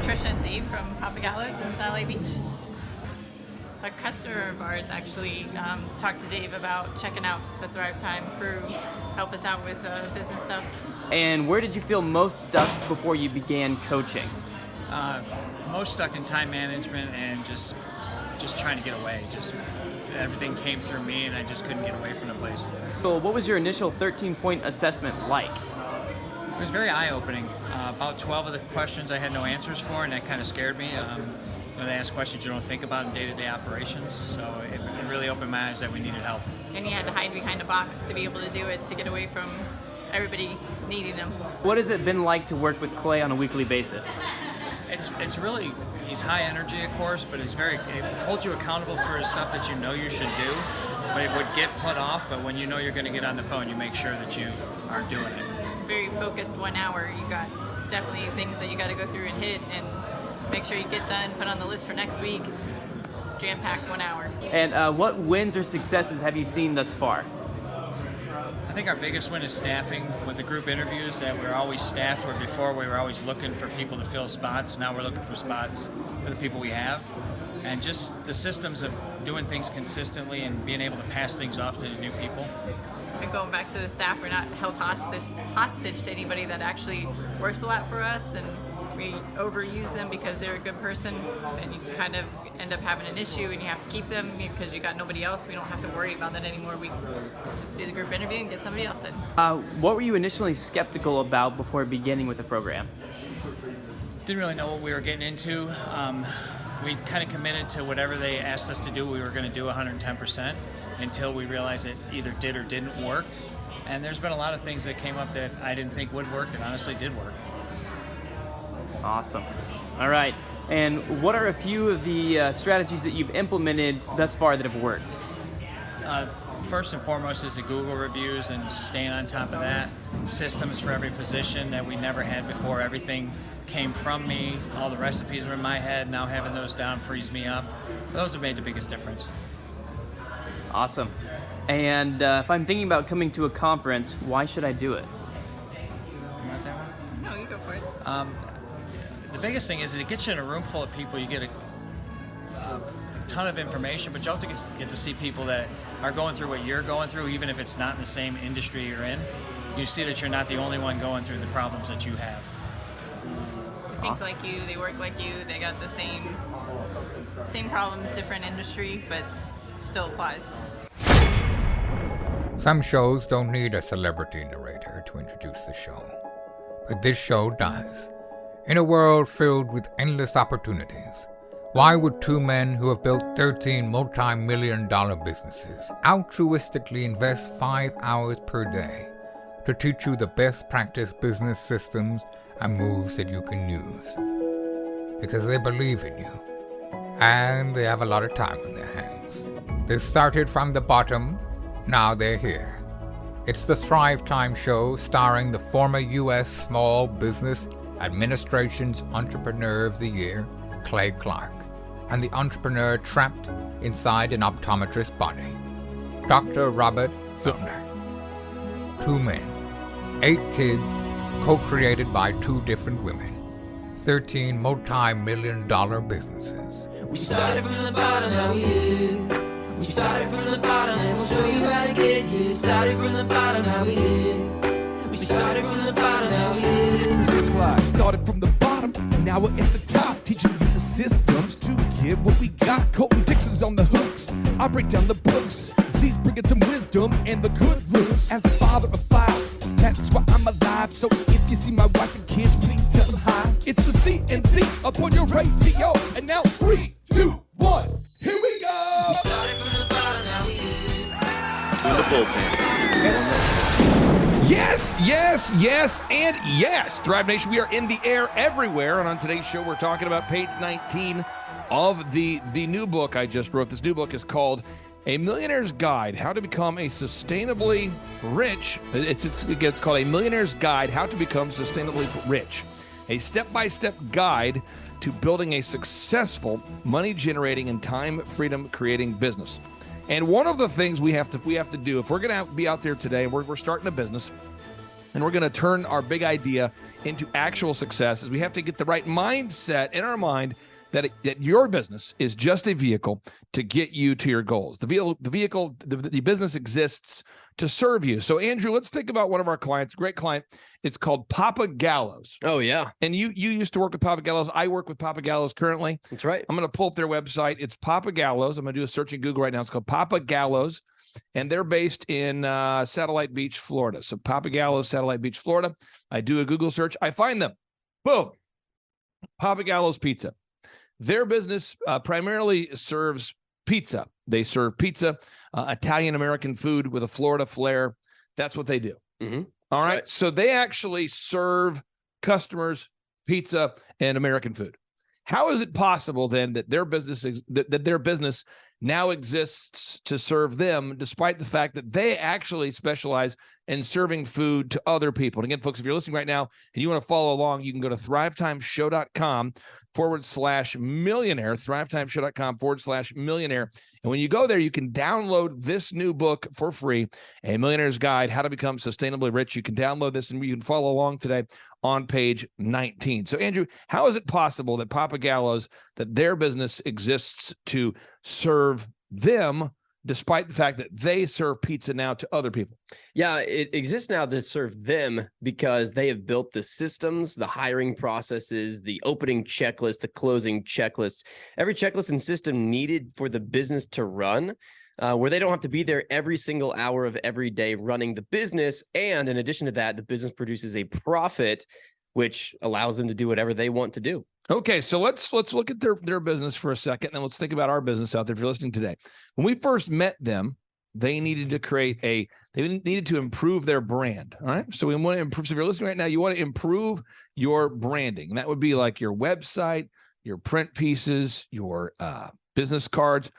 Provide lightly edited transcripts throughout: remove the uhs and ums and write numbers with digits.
Trisha and Dave from Papagallos in Sally Beach. A customer of ours actually talked to Dave about checking out the Thrivetime crew, help us out with business stuff. And where did you feel most stuck before you began coaching? Most stuck in time management and just trying to get away. Just everything came through me and I just couldn't get away from the place. So what was your initial 13-point assessment like? It was very eye-opening. About 12 of the questions I had no answers for, and that kind of scared me. They ask questions you don't think about in day-to-day operations, so it really opened my eyes that we needed help. And you had to hide behind a box to be able to do it, to get away from everybody needing them. What has it been like to work with Clay on a weekly basis? It's really, he's high energy, of course, but it holds you accountable for the stuff that you know you should do, but it would get put off, but when you know you're going to get on the phone, you make sure that you are doing it. Very focused 1 hour. You got definitely things that you got to go through and hit and make sure you get done, put on the list for next week. Jam-packed 1 hour. And what wins or successes have you seen thus far? I think our biggest win is staffing with the group interviews, that we're always staffed, where before we were always looking for people to fill spots. Now we're looking for spots for the people we have. And just the systems of doing things consistently and being able to pass things off to the new people. And going back to the staff, we're not held hostage to anybody that actually works a lot for us, and we overuse them because they're a good person, and you kind of end up having an issue and you have to keep them because you got nobody else. We don't have to worry about that anymore. We just do the group interview and get somebody else in. What were you initially skeptical about before beginning with the program? Didn't really know what we were getting into. We kind of committed to whatever they asked us to do, we were going to do 110%. Until we realized it either did or didn't work. And there's been a lot of things that came up that I didn't think would work that honestly did work. Awesome. All right. And what are a few of the strategies that you've implemented thus far that have worked? First and foremost is the Google reviews and staying on top of that. Systems for every position that we never had before. Everything came from me. All the recipes were in my head. Now having those down frees me up. Those have made the biggest difference. Awesome. And if I'm thinking about coming to a conference, why should I do it? You want that one? No, you go for it. The biggest thing is that it gets you in a room full of people. You get a ton of information, but you also get to see people that are going through what you're going through, even if it's not in the same industry you're in. You see that you're not the only one going through the problems that you have. They think like you, they work like you, they got the same problems, different industry, but it still applies. Some shows don't need a celebrity narrator to introduce the show, but this show does. In a world filled with endless opportunities, why would two men who have built 13 multi-million-dollar businesses altruistically invest 5 hours per day to teach you the best practice business systems and moves that you can use? Because they believe in you, and they have a lot of time on their hands. They started from the bottom, now they're here. It's the Thrivetime show starring the former U.S. Small Business Administration's Entrepreneur of the Year, Clay Clark, and the entrepreneur trapped inside an optometrist's body, Dr. Robert Zoellner. 2 men, 8 kids, co-created by 2 different women, 13 multi-million-dollar businesses. We started from the bottom, now we're here. We started from the bottom and we'll show you how to get here. Started from the bottom, now we're here. We started from the bottom, now we're here. Mr. Clark started from the bottom, and now we're at the top, teaching you the systems to get what we got. Colton Dixon's on the hooks, I break down the books. Z's bringing some wisdom and the good looks. As the father of 5, that's why I'm alive. So if you see my wife and kids, please tell them hi. It's the CNC up on your radio, and now 3, 2, 1, here we go. We started from the bottom, now we're here. In the bullpens. Yes, yes, yes, and yes. Thrive Nation, we are in the air everywhere. And on today's show, we're talking about page 19 of the new book I just wrote. This new book is called A Millionaire's Guide, How to Become a Sustainably Rich. It's called A Millionaire's Guide, How to Become Sustainably Rich. A step-by-step guide to building a successful money-generating and time freedom-creating business. And one of the things we have to do, if we're going to be out there today, we're starting a business, And we're going to turn our big idea into actual success, as we have to get the right mindset in our mind that your business is just a vehicle to get you to your goals. The business exists to serve you. So Andrew, let's think about one of our clients, great client. It's called Papa Gallows. Oh yeah. And you used to work with Papa Gallows. I work with Papa Gallows currently. That's right. I'm going to pull up their website. It's Papa Gallows. I'm going to do a search in Google right now. It's called Papa Gallows. And they're based in Satellite Beach, Florida. So Papa Gallows, Satellite Beach, Florida. I do a Google search. I find them. Boom. Papa Gallows Pizza. Their business primarily serves pizza. They serve pizza, Italian-American food with a Florida flair. That's what they do. Mm-hmm. All right. So they actually serve customers pizza and American food. How is it possible then that their business now exists to serve them, despite the fact that they actually specialize in serving food to other people? And again, folks, if you're listening right now and you want to follow along, you can go to thrivetimeshow.com/millionaire, thrivetimeshow.com/millionaire. And when you go there, you can download this new book for free, A Millionaire's Guide, How to Become Sustainably Rich. You can download this and you can follow along today on page 19. So Andrew, how is it possible that Papa Gallows, that their business exists to serve them, despite the fact that they serve pizza now to other people? Yeah, it exists now to serve them because they have built the systems, the hiring processes, the opening checklist, the closing checklist, every checklist and system needed for the business to run, where they don't have to be there every single hour of every day running the business. And in addition to that, the business produces a profit, which allows them to do whatever they want to do. Okay, so let's look at their business for a second, and let's think about our business out there if you're listening today. When we first met them, they needed to needed to improve their brand. All right. So we want to improve. So if you're listening right now, you want to improve your branding. And that would be like your website, your print pieces, your business cards.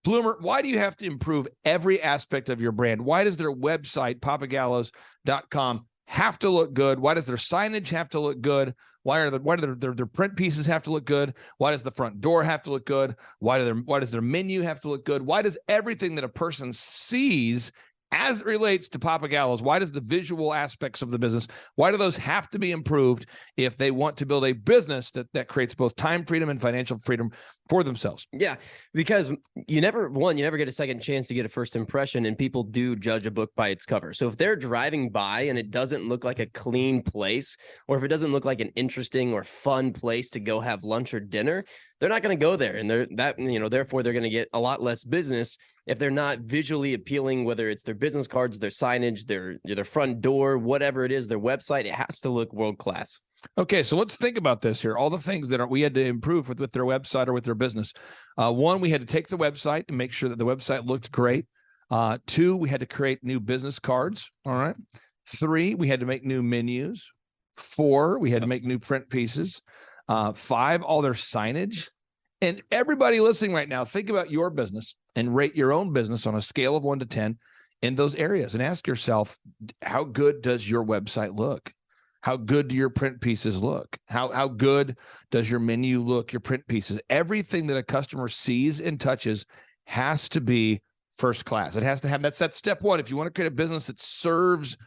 Bloomer, why do you have to improve every aspect of your brand? Why does their website, papagallows.com, have to look good? Why does their signage have to look good? Why do their print pieces have to look good? Why does the front door have to look good? Why does their menu have to look good? Why does everything that a person sees as it relates to Papa Gallows, why does the visual aspects of the business, why do those have to be improved if they want to build a business that creates both time freedom and financial freedom for themselves? Yeah, because you never get a second chance to get a first impression, and people do judge a book by its cover. So if they're driving by and it doesn't look like a clean place, or if it doesn't look like an interesting or fun place to go have lunch or dinner, they're not going to go there. And therefore they're going to get a lot less business if they're not visually appealing, whether it's their business cards, their signage, their front door, whatever it is, their website. It has to look world-class. Okay, so let's think about this here. All the things that we had to improve with their website or with their business. One, we had to take the website and make sure that the website looked great. Two, we had to create new business cards. All right. Three, we had to make new menus. Four, we had to make new print pieces. Five, all their signage. And everybody listening right now, think about your business and rate your own business on a scale of 1 to 10 in those areas, and ask yourself, how good does your website look? How good do your print pieces look? How good does your menu look, your print pieces? Everything that a customer sees and touches has to be first class. It has to have, that's step one. If you want to create a business that serves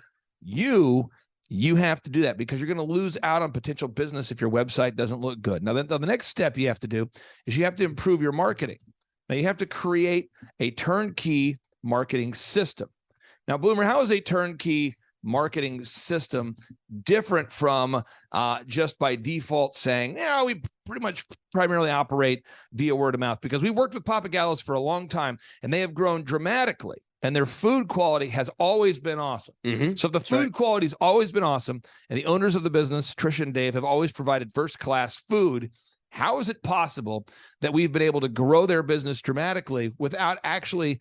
you, you have to do that, because you're going to lose out on potential business if your website doesn't look good. Now, the next step you have to do is you have to improve your marketing. Now, you have to create a turnkey marketing system. Now, Bloomer, how is a turnkey marketing system different from just by default saying, yeah, we pretty much primarily operate via word of mouth? Because we've worked with Papa Gallows for a long time, and they have grown dramatically, and their food quality has always been awesome. Mm-hmm. So if the food quality has always been awesome, and the owners of the business, Tricia and Dave, have always provided first-class food, how is it possible that we've been able to grow their business dramatically without actually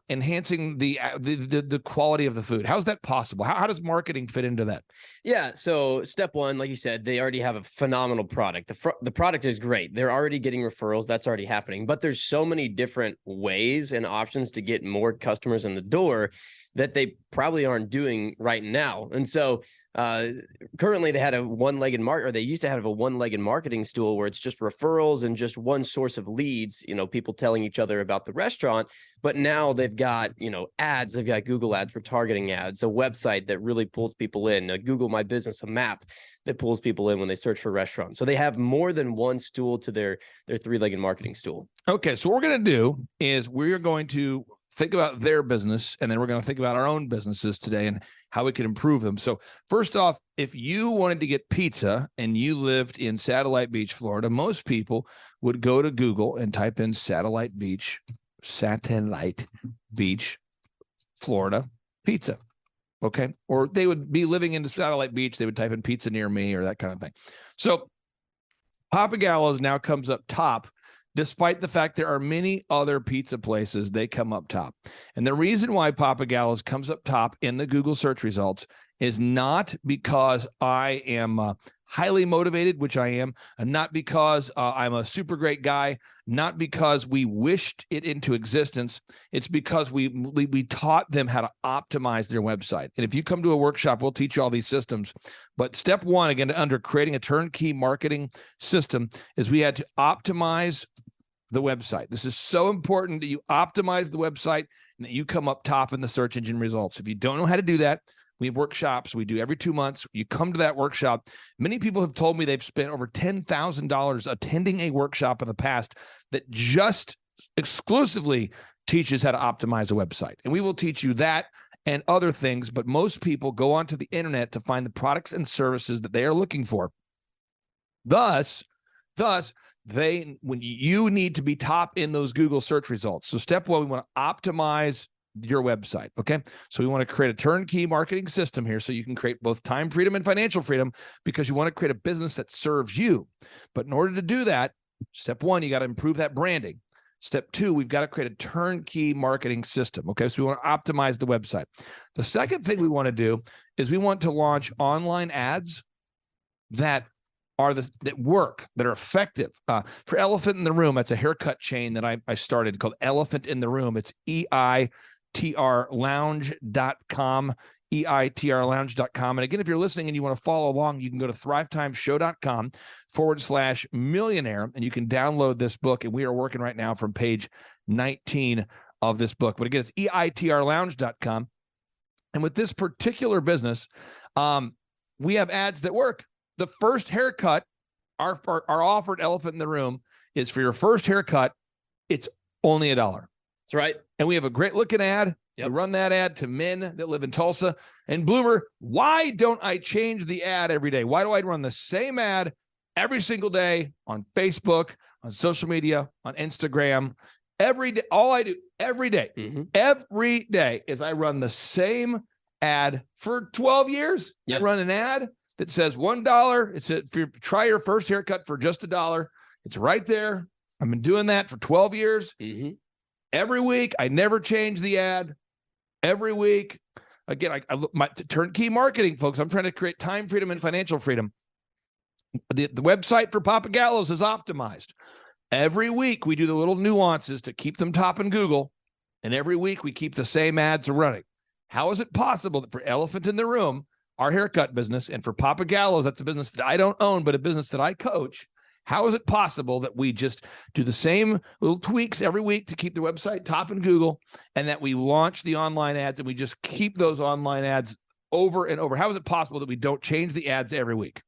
enhancing the quality of the food? How's that possible? How does marketing fit into that? Yeah. So step one, like you said, they already have a phenomenal product. The product is great. They're already getting referrals. That's already happening. But there's so many different ways and options to get more customers in the door that they probably aren't doing right now. And so currently they had a one-legged they used to have a one-legged marketing stool where it's just referrals and just one source of leads, people telling each other about the restaurant. But now they've got, ads, they've got Google ads, retargeting ads, a website that really pulls people in, a Google My Business, a map that pulls people in when they search for restaurants. So they have more than one stool to their three-legged marketing stool. Okay. So what we're going to do is we're going to think about their business, and then we're going to think about our own businesses today and how we can improve them. So first off, if you wanted to get pizza and you lived in Satellite Beach, Florida, most people would go to Google and type in Satellite Beach, Florida, pizza. Okay. Or they would be living in Satellite Beach. They would type in pizza near me or that kind of thing. So Papa Gallo's now comes up top. Despite the fact there are many other pizza places, they come up top. And the reason why Papa Gallo's comes up top in the Google search results is not because I am highly motivated, which I am, and not because I'm a super great guy, not because we wished it into existence. It's because we taught them how to optimize their website. And if you come to a workshop, we'll teach you all these systems. But step one, again, under creating a turnkey marketing system, is we had to optimize the website. This is so important that you optimize the website and that you come up top in the search engine results. If you don't know how to do that, we have workshops we do every 2 months. You come to that workshop. Many people have told me they've spent over $10,000 attending a workshop in the past that just exclusively teaches how to optimize a website. And we will teach you that and other things, but most people go onto the internet to find the products and services that they are looking for. Thus, when you need to be top in those Google search results. So step one, we want to optimize your website. Okay. So we want to create a turnkey marketing system here so you can create both time freedom and financial freedom, because you want to create a business that serves you. But in order to do that, step one, you got to improve that branding. Step two, we've got to create a turnkey marketing system. Okay. So we want to optimize the website. The second thing we want to do is we want to launch online ads that work, that are effective. For Elephant in the Room, that's a haircut chain that I started called Elephant in the Room. It's eitrlounge.com, eitrlounge.com. And again, if you're listening and you want to follow along, you can go to thrivetimeshow.com/millionaire, and you can download this book. And we are working right now from page 19 of this book. But again, it's eitrlounge.com. And with this particular business, we have ads that work. The first haircut, our offer at Elephant in the Room is for your first haircut, it's only $1. That's right. And we have a great looking ad. Yep. We run that ad to men that live in Tulsa. And Bloomer, why don't I change the ad every day? Why do I run the same ad every single day on Facebook, on social media, on Instagram? Every day, all I do every day, every day is I run the same ad for 12 years. Yep. I run an ad that says $1. It's if you try your first haircut for just $1. It's right there. I've been doing that for 12 years. Every week, I never change the ad. Every week, again, I look my turnkey marketing, folks. I'm trying to create time freedom and financial freedom. The website for Papa Gallo's is optimized. Every week, we do the little nuances to keep them top in Google, and every week we keep the same ads running. How is it possible that for Elephant in the Room, our haircut business, and for Papa Gallo's, that's a business that I don't own, but a business that I coach, how is it possible that we just do the same little tweaks every week to keep the website top in Google, and that we launch the online ads and we just keep those online ads over and over? How is it possible that we don't change the ads every week?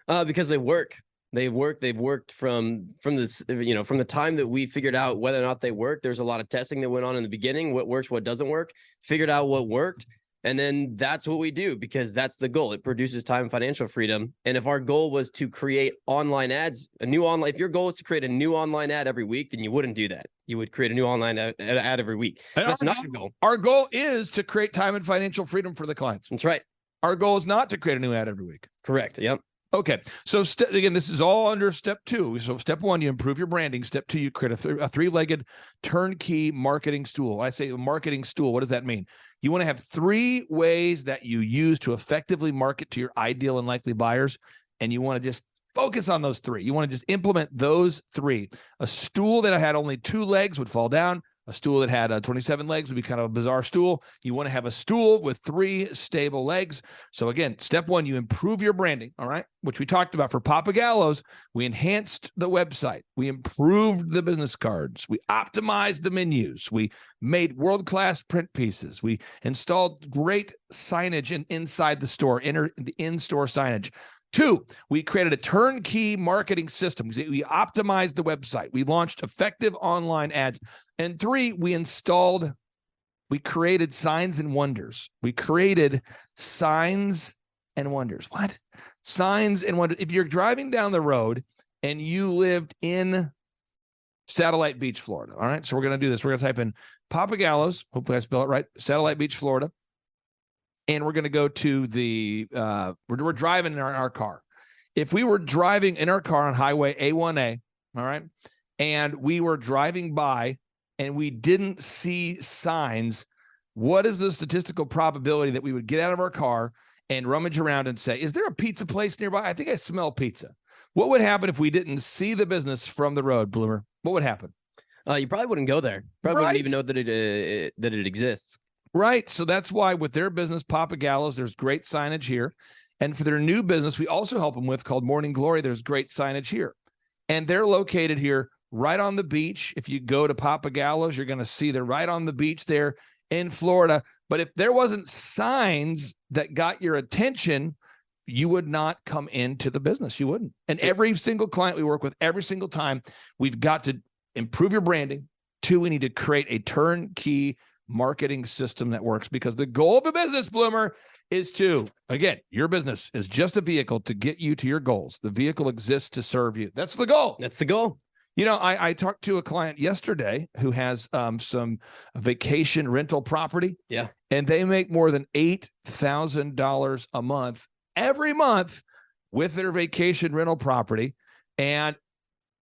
Because they work. They've worked from this, from the time that we figured out whether or not they work. There's a lot of testing that went on in the beginning. What works, what doesn't work, figured out what worked. And then that's what we do, because that's the goal. It produces time and financial freedom. And if our goal was to create online ads, if your goal is to create a new online ad every week, then you wouldn't do that. You would create a new online ad every week. That's not your goal. Our goal is to create time and financial freedom for the clients. That's right. Our goal is not to create a new ad every week. Correct. Yep. Okay. So again, this is all under step two. So step one, you improve your branding. Step two, you create a three-legged turnkey marketing stool. I say a marketing stool. What does that mean? You want to have 3 ways that you use to effectively market to your ideal and likely buyers. And you want to just focus on those 3. You want to just implement those 3. A stool that had only 2 legs would fall down. A A stool that had 27 legs would be kind of a bizarre stool. You want to have a stool with 3 stable legs. So again, step 1, you improve your branding, all right, which we talked about for Papa Gallo's. We enhanced the website. We improved the business cards. We optimized the menus. We made world-class print pieces. We installed great signage inside the store, the in-store signage. 2, we created a turnkey marketing system. We optimized the website. We launched effective online ads. And 3, we created signs and wonders. We created signs and wonders. What? Signs and wonders. If you're driving down the road and you lived in Satellite Beach, Florida, all right? So we're going to do this. We're going to type in Papa Gallo's. Hopefully I spell it right. Satellite Beach, Florida. And we're going to go to the, we're driving in our car. If we were driving in our car on highway A1A, all right, and we were driving by and we didn't see signs, what is the statistical probability that we would get out of our car and rummage around and say, is there a pizza place nearby? I think I smell pizza. What would happen if we didn't see the business from the road, Bloomer? What would happen? You probably wouldn't go there. Probably wouldn't even know that it exists. Right. So that's why with their business, Papa Gallo's, there's great signage here. And for their new business, we also help them with called Morning Glory. There's great signage here. And they're located here right on the beach. If you go to Papa Gallo's, you're going to see they're right on the beach there in Florida. But if there wasn't signs that got your attention, you would not come into the business. You wouldn't. And every single client we work with, every single time, we've got to improve your branding. 2, we need to create a turnkey marketing system that works, because the goal of a business, Bloomer, is to, again, your business is just a vehicle to get you to your goals. The vehicle exists to serve you. That's the goal. That's the goal. You know, I talked to a client yesterday who has some vacation rental property. Yeah. And they make more than $8,000 a month every month with their vacation rental property. And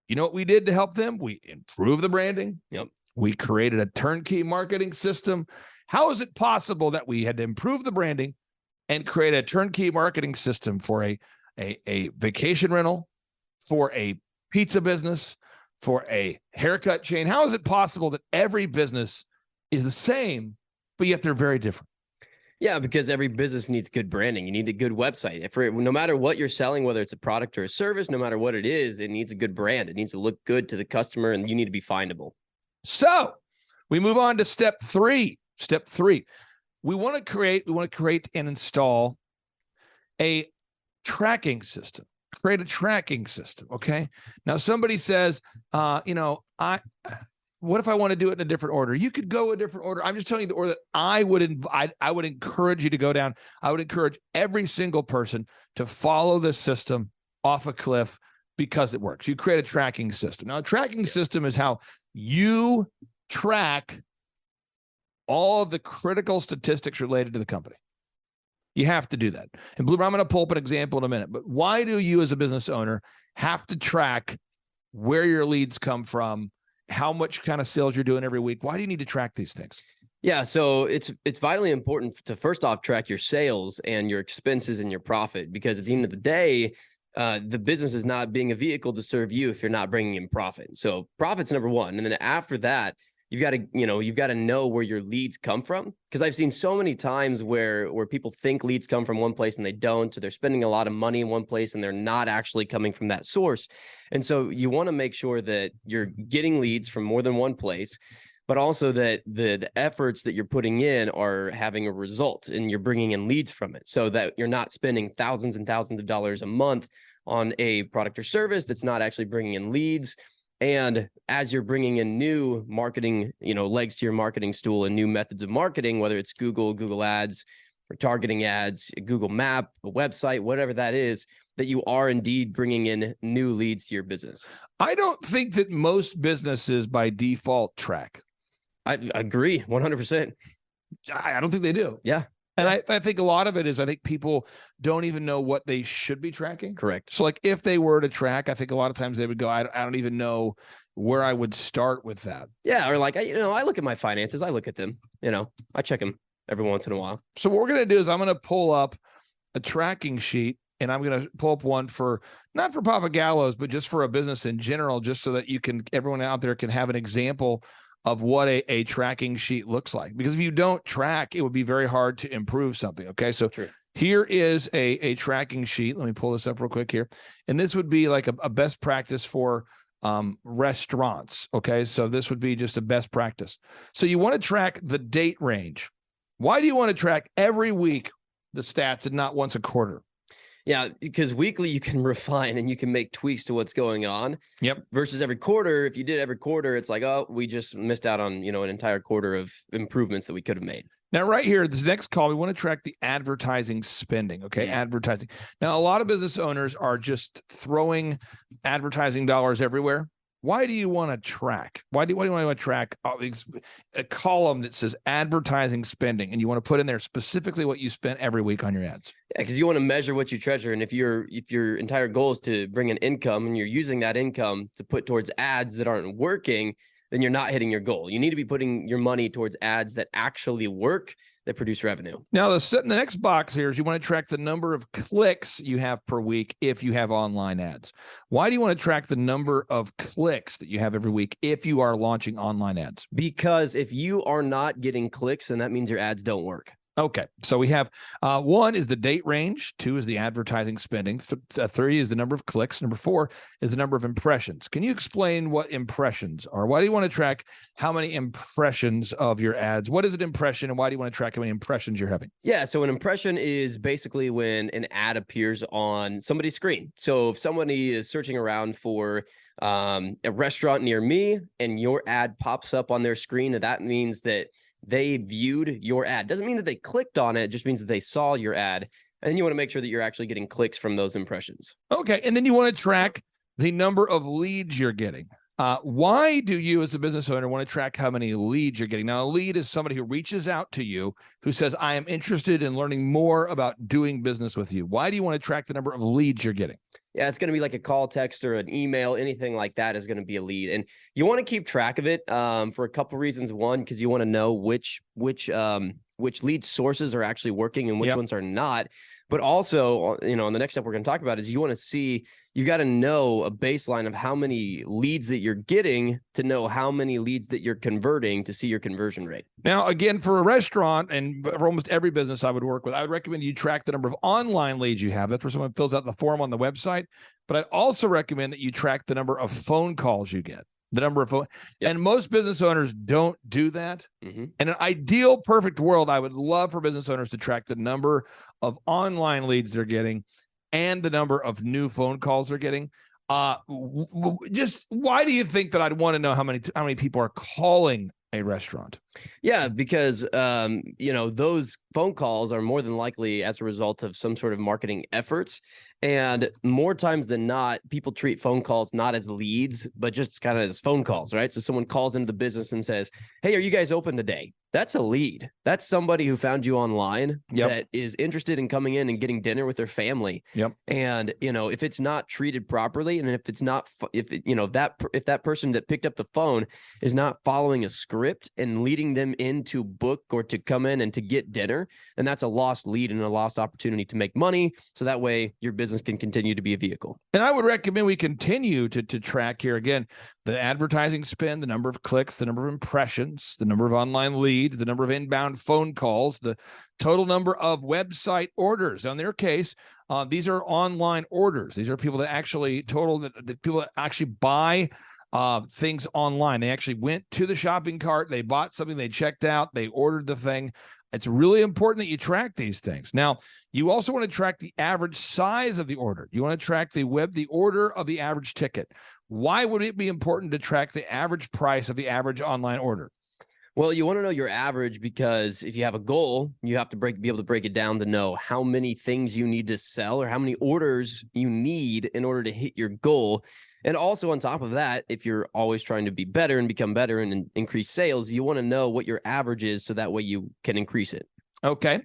you know what we did to help them? We improved the branding. Yep. We created a turnkey marketing system. How is it possible that we had to improve the branding and create a turnkey marketing system for a vacation rental, for a pizza business, for a haircut chain? How is it possible that every business is the same, but yet they're very different? Yeah, because every business needs good branding. You need a good website. No matter what you're selling, whether it's a product or a service, no matter what it is, it needs a good brand. It needs to look good to the customer, and you need to be findable. So we move on to step 3. Step 3, we want to create and install a tracking system. Create a tracking system. Okay. Now somebody says, what if I want to do it in a different order? You could go a different order. I'm just telling you the order that I would encourage you to go down. I would encourage every single person to follow this system off a cliff, because it works. You create a tracking system. Now, a tracking system is how you track all of the critical statistics related to the company. You have to do that. And Bloomer, I'm going to pull up an example in a minute, but why do you as a business owner have to track where your leads come from, how much kind of sales you're doing every week? Why do you need to track these things? Yeah, so it's vitally important to first off track your sales and your expenses and your profit, because at the end of the day, the business is not being a vehicle to serve you if you're not bringing in profit. So profit's number 1. And then after that, you've got to know where your leads come from. Because I've seen so many times where people think leads come from one place and they don't, or they're spending a lot of money in one place and they're not actually coming from that source. And so you want to make sure that you're getting leads from more than one place, but also that the efforts that you're putting in are having a result and you're bringing in leads from it, so that you're not spending thousands and thousands of dollars a month on a product or service that's not actually bringing in leads. And as you're bringing in new marketing, legs to your marketing stool and new methods of marketing, whether it's Google Ads or targeting ads, Google Map, a website, whatever that is, that you are indeed bringing in new leads to your business. I don't think that most businesses by default track. I agree 100%. I don't think they do. Yeah. And I think a lot of it is, I think people don't even know what they should be tracking. Correct. So like if they were to track, I think a lot of times they would go, I don't even know where I would start with that. Yeah. Or like, I look at my finances. I look at them, I check them every once in a while. So what we're going to do is I'm going to pull up a tracking sheet, and I'm going to pull up one not for Papa Gallo's, but just for a business in general, just so that everyone out there can have an example of what a tracking sheet looks like. Because if you don't track, it would be very hard to improve something. Okay, so True. here is a tracking sheet. Let me pull this up real quick here. And this would be like a best practice for restaurants. Okay, so this would be just a best practice. So you want to track the date range. Why do you want to track every week the stats and not once a quarter? Yeah, because weekly you can refine and you can make tweaks to what's going on. Yep. Versus every quarter, if you did every quarter, it's like, oh, we just missed out on, an entire quarter of improvements that we could have made. Now, right here, this next call, we want to track the advertising spending. Okay, advertising. Now, a lot of business owners are just throwing advertising dollars everywhere. Why do you want to track? Why do you want to track a column that says advertising spending, and you want to put in there specifically what you spent every week on your ads? Yeah, because you want to measure what you treasure, and if your entire goal is to bring in income, and you're using that income to put towards ads that aren't working, then you're not hitting your goal. You need to be putting your money towards ads that actually work, that produce revenue. Now, the next box here is you want to track the number of clicks you have per week if you have online ads. Why do you want to track the number of clicks that you have every week if you are launching online ads? Because if you are not getting clicks, then that means your ads don't work. Okay, so we have 1 is the date range, 2 is the advertising spending, 3 is the number of clicks, number 4 is the number of impressions. Can you explain what impressions are? Why do you want to track how many impressions of your ads? What is an impression, and why do you want to track how many impressions you're having? Yeah, so an impression is basically when an ad appears on somebody's screen. So if somebody is searching around for a restaurant near me and your ad pops up on their screen, that means that they viewed your ad. Doesn't mean that they clicked on it, just means that they saw your ad. And then you want to make sure that you're actually getting clicks from those impressions. Okay, and then you want to track the number of leads you're getting. Why do you as a business owner want to track how many leads you're getting? Now, a lead is somebody who reaches out to you who says, I am interested in learning more about doing business with you. Why do you want to track the number of leads you're getting? Yeah, it's going to be like a call, text, or an email. Anything like that is going to be a lead. And you want to keep track of it for a couple reasons. One, because you want to know which lead sources are actually working and which ones are not. But also, on the next step we're going to talk about is you want to see, you got to know a baseline of how many leads that you're getting to know how many leads that you're converting to see your conversion rate. Now, again, for a restaurant and for almost every business I would work with, I would recommend you track the number of online leads you have. That's where someone fills out the form on the website. But I'd also recommend that you track the number of phone calls you get. The number of phone, and most business owners don't do that. In an ideal, perfect world, I would love for business owners to track the number of online leads they're getting and the number of new phone calls they're getting. Just why do you think that I'd want to know how many people are calling a restaurant? Yeah, because those phone calls are more than likely as a result of some sort of marketing efforts. And more times than not, people treat phone calls not as leads, but just kind of as phone calls, right? So someone calls into the business and says, hey, are you guys open today? That's a lead. That's somebody who found you online that is interested in coming in and getting dinner with their family. And, if it's not treated properly, and if it's not, if that person that picked up the phone is not following a script and leading them into book or to come in and to get dinner, then that's a lost lead and a lost opportunity to make money. So that way your business can continue to be a vehicle. And I would recommend we continue to track here again, the advertising spend, the number of clicks, the number of impressions, the number of online leads, the number of inbound phone calls, the total number of website orders. In their case, these are online orders. These are people that actually people that actually buy things online. They actually went to the shopping cart, they bought something, they checked out, they ordered the thing. It's really important that you track these things. Now, you also want to track the average size of the order. You want to track the order of the average ticket. Why would it be important to track the average price of the average online order? Well, you want to know your average because if you have a goal, you have to be able to break it down to know how many things you need to sell or how many orders you need in order to hit your goal. And also on top of that, if you're always trying to be better and become better and increase sales, you want to know what your average is so that way you can increase it. Okay.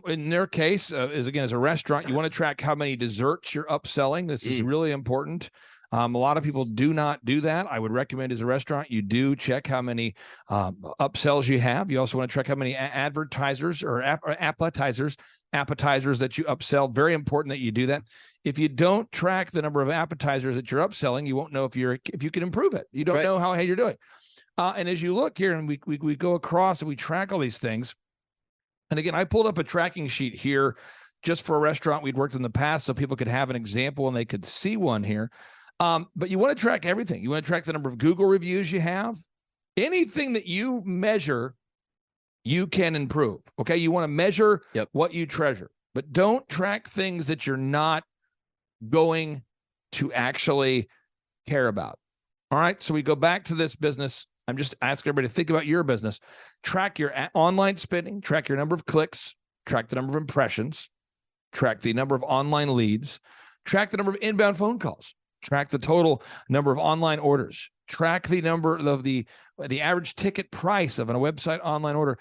In their case, as a restaurant, you want to track how many desserts you're upselling. This is really important. A lot of people do not do that. I would recommend as a restaurant, you do check how many upsells you have. You also want to track how many appetizers that you upsell. Very important that you do that. If you don't track the number of appetizers that you're upselling, you won't know if you can improve it. You don't know how you're doing. And as you look here and we go across and we track all these things. And again, I pulled up a tracking sheet here just for a restaurant we'd worked in the past so people could have an example and they could see one here. But you want to track everything. You want to track the number of Google reviews you have. Anything that you measure, you can improve. Okay. You want to measure what you treasure, but don't track things that you're not going to actually care about. All right. So we go back to this business. I'm just asking everybody to think about your business. Track your online spending, track your number of clicks, track the number of impressions, track the number of online leads, track the number of inbound phone calls, track the total number of online orders, track the number of the average ticket price of a website online order.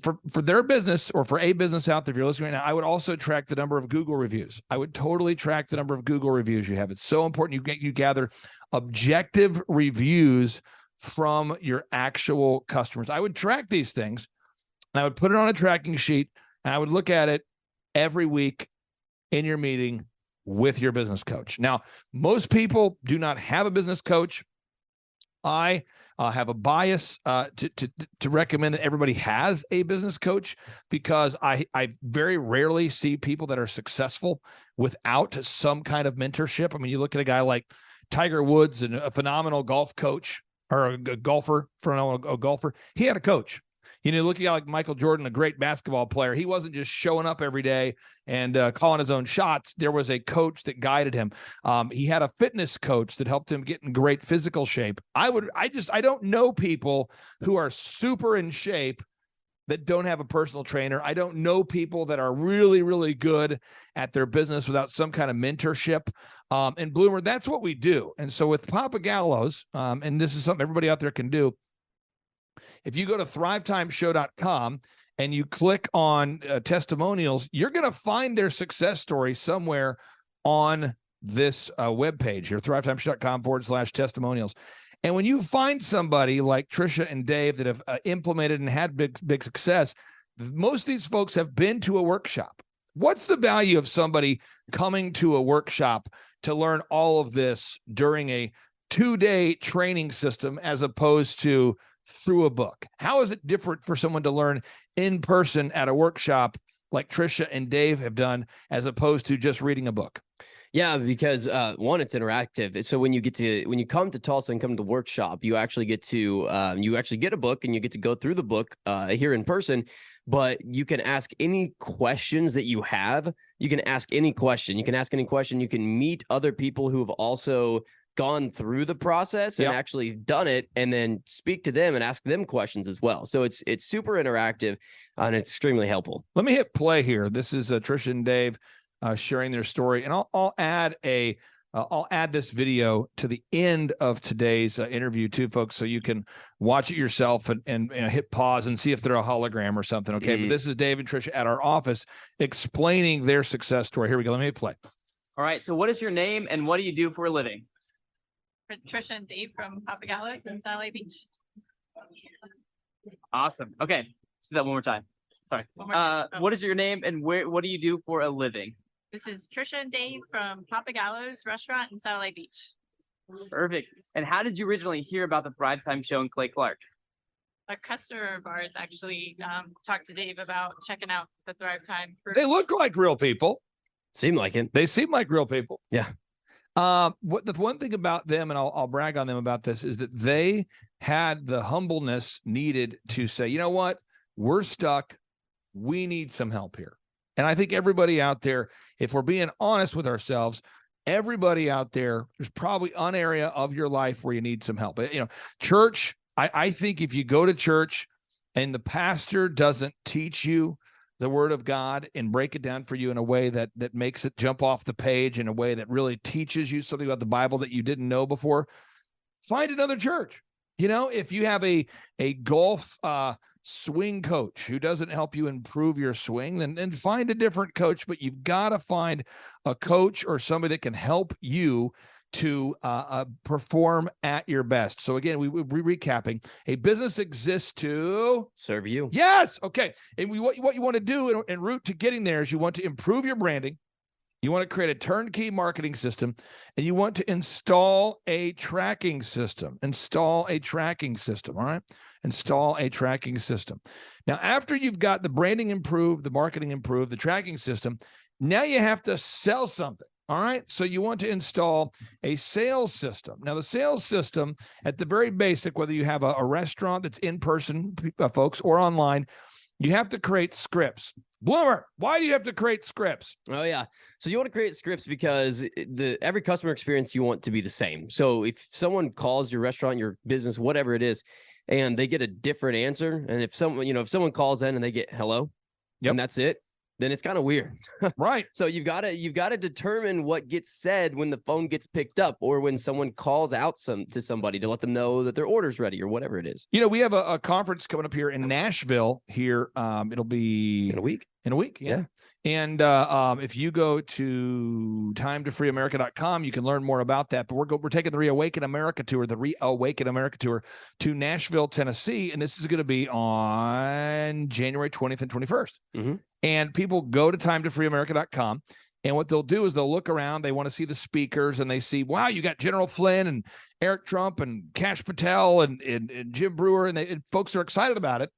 For their business or for a business out there, if you're listening right now, I would also track the number of Google reviews. I would totally track the number of Google reviews you have. It's so important you gather objective reviews from your actual customers. I would track these things and I would put it on a tracking sheet and I would look at it every week in your meeting with your business coach. Now, most people do not have a business coach. I have a bias to recommend that everybody has a business coach because I very rarely see people that are successful without some kind of mentorship. I mean, you look at a guy like Tiger Woods and a phenomenal golf coach or a golfer, phenomenal golfer. He had a coach. You know, looking at like Michael Jordan, a great basketball player, he wasn't just showing up every day and calling his own shots. There was a coach that guided him. He had a fitness coach that helped him get in great physical shape. I don't know people who are super in shape that don't have a personal trainer. I don't know people that are really, really good at their business without some kind of mentorship. And Bloomer, that's what we do. And so with Papa Gallows, and this is something everybody out there can do, if you go to thrivetimeshow.com and you click on testimonials, you're going to find their success story somewhere on this webpage here, thrivetimeshow.com/testimonials. And when you find somebody like Trisha and Dave that have implemented and had big success, most of these folks have been to a workshop. What's the value of somebody coming to a workshop to learn all of this during a 2-day training system as opposed to through a book? How is it different for someone to learn in person at a workshop like Trisha and Dave have done as opposed to just reading a book? Yeah, because one, it's interactive. So when you come to Tulsa and come to the workshop, you actually get a book and you get to go through the book here in person. But you can ask any questions that you have. You can ask any question. You can meet other people who have also gone through the process and actually done it, and then speak to them and ask them questions as well. So it's super interactive and it's extremely helpful. Let me hit play here. This is Trisha and Dave sharing their story, and I'll add this video to the end of today's interview too, folks, so you can watch it yourself and hit pause and see if they're a hologram or something. Okay, but this is Dave and Trisha at our office explaining their success story. Here we go. Let me hit play. All right. So what is your name and what do you do for a living? Trisha and Dave from Papa Gallows in Sally Beach. Awesome. Okay. Let's do that one more time. Sorry. What is your name and what do you do for a living? This is Trisha and Dave from Papa Gallows restaurant in Sally Beach. Perfect. And how did you originally hear about the Thrivetime show and Clay Clark? A customer of ours actually talked to Dave about checking out the Thrivetime. They look like real people. Seem like it. They seem like real people. Yeah. What the one thing about them, and I'll brag on them about this, is that they had the humbleness needed to say, you know what, we're stuck. We need some help here. And I think everybody out there, if we're being honest with ourselves, everybody out there, there's probably an area of your life where you need some help. You know, church, I think if you go to church and the pastor doesn't teach you the word of God and break it down for you in a way that makes it jump off the page, in a way that really teaches you something about the Bible that you didn't know before, find another church. You know, if you have a golf swing coach who doesn't help you improve your swing, then find a different coach. But you've got to find a coach or somebody that can help you to perform at your best. So again, we're recapping. A business exists to serve you. Yes. Okay. And what you want to do en route to getting there is you want to improve your branding, You want to create a turnkey marketing system, and you want to install a tracking system. Install a tracking system, all right? Install a tracking system. Now, after you've got the branding improved, the marketing improved, the tracking system, now you have to sell something, all right? So you want to install a sales system. Now, the sales system, at the very basic, whether you have a restaurant that's in person, folks, or online, you have to create scripts. Bloomer, why do you have to create scripts? Oh yeah. So you want to create scripts because every customer experience you want to be the same. So if someone calls your restaurant, your business, whatever it is, and they get a different answer, and if someone calls in and they get hello, and that's it, then it's kind of weird. Right. So you've got to determine what gets said when the phone gets picked up, or when someone calls out to somebody to let them know that their order's ready, or whatever it is. You know, we have a conference coming up here in Nashville here. It'll be in a week. In a week, yeah. And if you go to timetofreeamerica.com, you can learn more about that. But we're taking the Reawaken America tour, to Nashville, Tennessee, and this is going to be on January 20th and 21st. Mm-hmm. And people go to timetofreeamerica.com, and what they'll do is they'll look around. They want to see the speakers, and they see, wow, you got General Flynn and Eric Trump and Kash Patel and Jim Brewer, and folks are excited about it.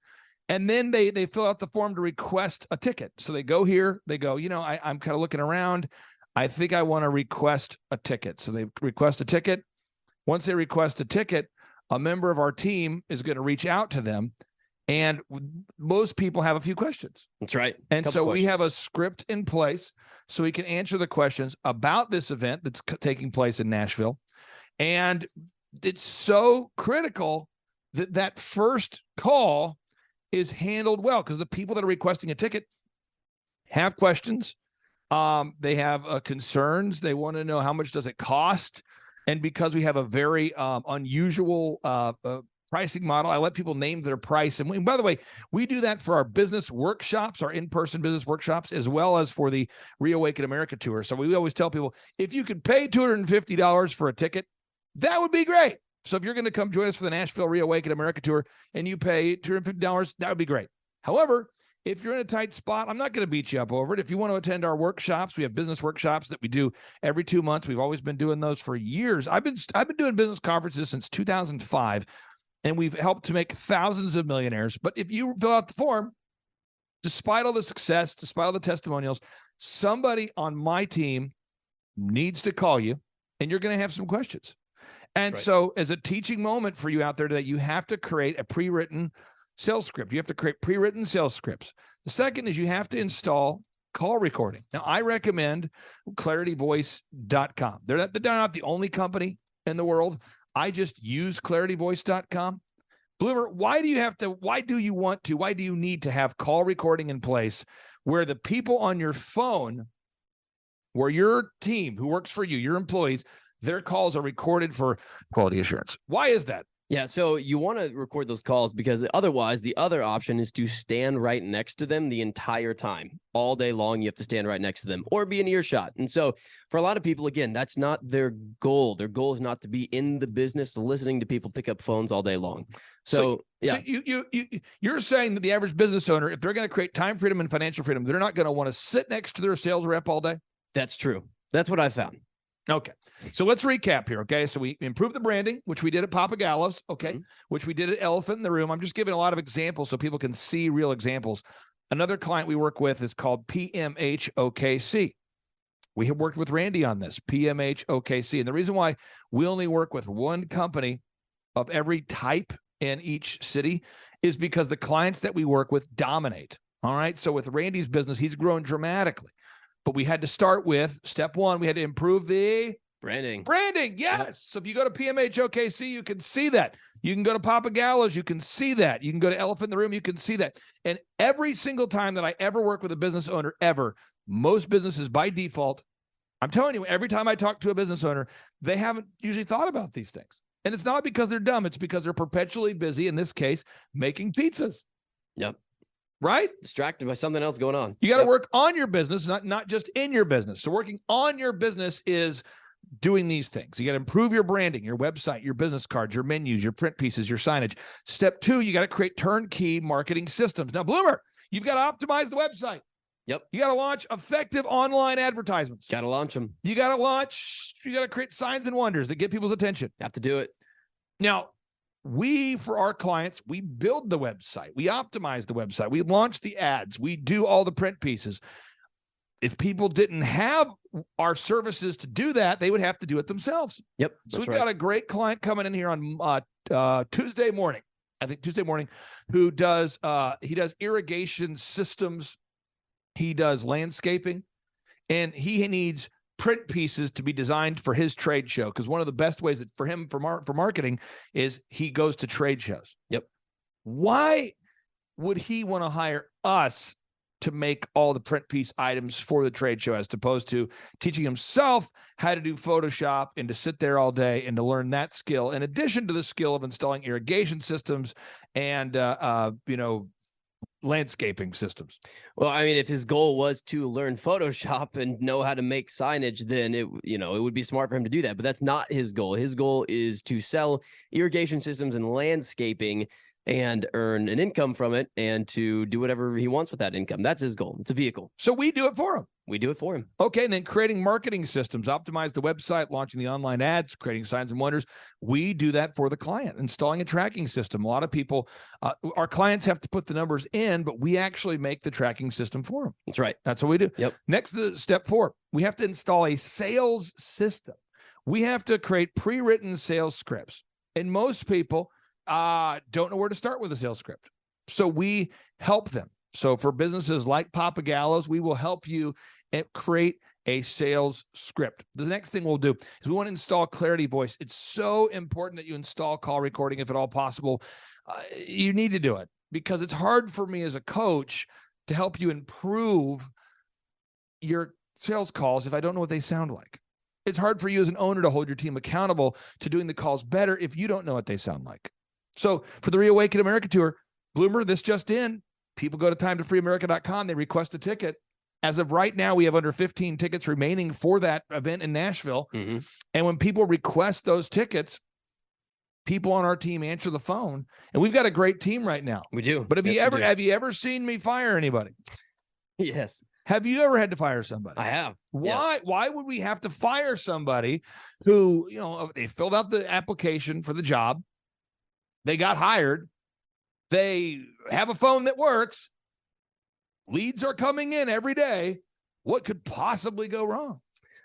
And then they fill out the form to request a ticket. So they go here, they go, I'm kind of looking around. I think I want to request a ticket. So they request a ticket. Once they request a ticket, a member of our team is going to reach out to them. And most people have a few questions. That's right. And so we have a script in place so we can answer the questions about this event that's taking place in Nashville. And it's so critical that first call is handled well, because the people that are requesting a ticket have questions. They have concerns. They want to know how much does it cost. And because we have a very unusual pricing model, I let people name their price. And by the way, we do that for our business workshops, our in-person business workshops, as well as for the Reawaken America tour. So we always tell people, if you could pay $250 for a ticket, that would be great. So if you're going to come join us for the Nashville Reawaken America tour and you pay $250, that would be great. However, if you're in a tight spot, I'm not going to beat you up over it. If you want to attend our workshops, we have business workshops that we do every 2 months. We've always been doing those for years. I've been doing business conferences since 2005, and we've helped to make thousands of millionaires. But if you fill out the form, despite all the success, despite all the testimonials, somebody on my team needs to call you, and you're going to have some questions. And so as a teaching moment for you out there today, you have to create a pre-written sales script. You have to create pre-written sales scripts. The second is you have to install call recording. Now, I recommend clarityvoice.com. They're not the only company in the world. I just use clarityvoice.com. Bloomer, why do you need to have call recording in place where the people on your phone, where your team who works for you, your employees, their calls are recorded for quality assurance? Why is that? Yeah, so you want to record those calls because otherwise the other option is to stand right next to them the entire time. All day long, you have to stand right next to them or be in earshot. And so for a lot of people, again, that's not their goal. Their goal is not to be in the business listening to people pick up phones all day long. So you're saying that the average business owner, if they're going to create time freedom and financial freedom, they're not going to want to sit next to their sales rep all day? That's true. That's what I found. Okay. So let's recap here. Okay. So we improved the branding, which we did at Papa Gallo's. Okay. Which we did at Elephant in the Room. I'm just giving a lot of examples so people can see real examples. Another client we work with is called PMH OKC. We have worked with Randy on this, PMH OKC. And the reason why we only work with one company of every type in each city is because the clients that we work with dominate. All right. So with Randy's business, he's grown dramatically. But we had to start with step one. We had to improve the branding. Yes. So if you go to PMH OKC, you can see that. You can go to Papa Gallo's, you can see that. You can go to Elephant in the Room, you can see that. And every single time that I ever work with a business owner ever, most businesses by default, I'm telling you, every time I talk to a business owner, they haven't usually thought about these things. And it's not because they're dumb. It's because they're perpetually busy, in this case, making pizzas. Yep. Right? Distracted by something else going on. You got to work on your business, not just in your business. So working on your business is doing these things. You got to improve your branding, your website, your business cards, your menus, your print pieces, your signage. Step two, you got to create turnkey marketing systems. Now, Bloomer, you've got to optimize the website. Yep. You got to launch effective online advertisements. Got to launch them. You got to create signs and wonders that get people's attention. Have to do it. Now, for our clients, we build the website. We optimize the website. We launch the ads. We do all the print pieces. If people didn't have our services to do that, they would have to do it themselves. Yep. So we've got a great client coming in here on Tuesday morning, who does irrigation systems. He does landscaping, and he needs print pieces to be designed for his trade show, because one of the best ways for him for marketing is he goes to trade shows. Yep. Why would he want to hire us to make all the print piece items for the trade show, as opposed to teaching himself how to do Photoshop and to sit there all day and to learn that skill, in addition to the skill of installing irrigation systems and landscaping systems? Well, I mean, if his goal was to learn Photoshop and know how to make signage, then it would be smart for him to do that. But that's not his goal. His goal is to sell irrigation systems and landscaping and earn an income from it, and to do whatever he wants with that income. That's his goal. It's a vehicle. So we do it for him. We do it for him. Okay, and then creating marketing systems, optimize the website, launching the online ads, creating signs and wonders. We do that for the client, installing a tracking system. A lot of people, our clients have to put the numbers in, but we actually make the tracking system for them. That's right. That's what we do. Yep. Next, step 4, we have to install a sales system. We have to create pre-written sales scripts. And most people don't know where to start with a sales script. So we help them. So for businesses like Papa Gallo's, we will help you create a sales script. The next thing we'll do is we want to install Clarity Voice. It's so important that you install call recording if at all possible. You need to do it, because it's hard for me as a coach to help you improve your sales calls if I don't know what they sound like. It's hard for you as an owner to hold your team accountable to doing the calls better if you don't know what they sound like. So for the Reawaken America Tour, Bloomer, this just in, people go to timetofreeamerica.com, they request a ticket. As of right now, we have under 15 tickets remaining for that event in Nashville. Mm-hmm. And when people request those tickets, people on our team answer the phone. And we've got a great team right now. We do. But have you ever seen me fire anybody? Yes. Have you ever had to fire somebody? I have. Why? Yes. Why would we have to fire somebody who, they filled out the application for the job, they got hired, they have a phone that works, leads are coming in every day. What could possibly go wrong?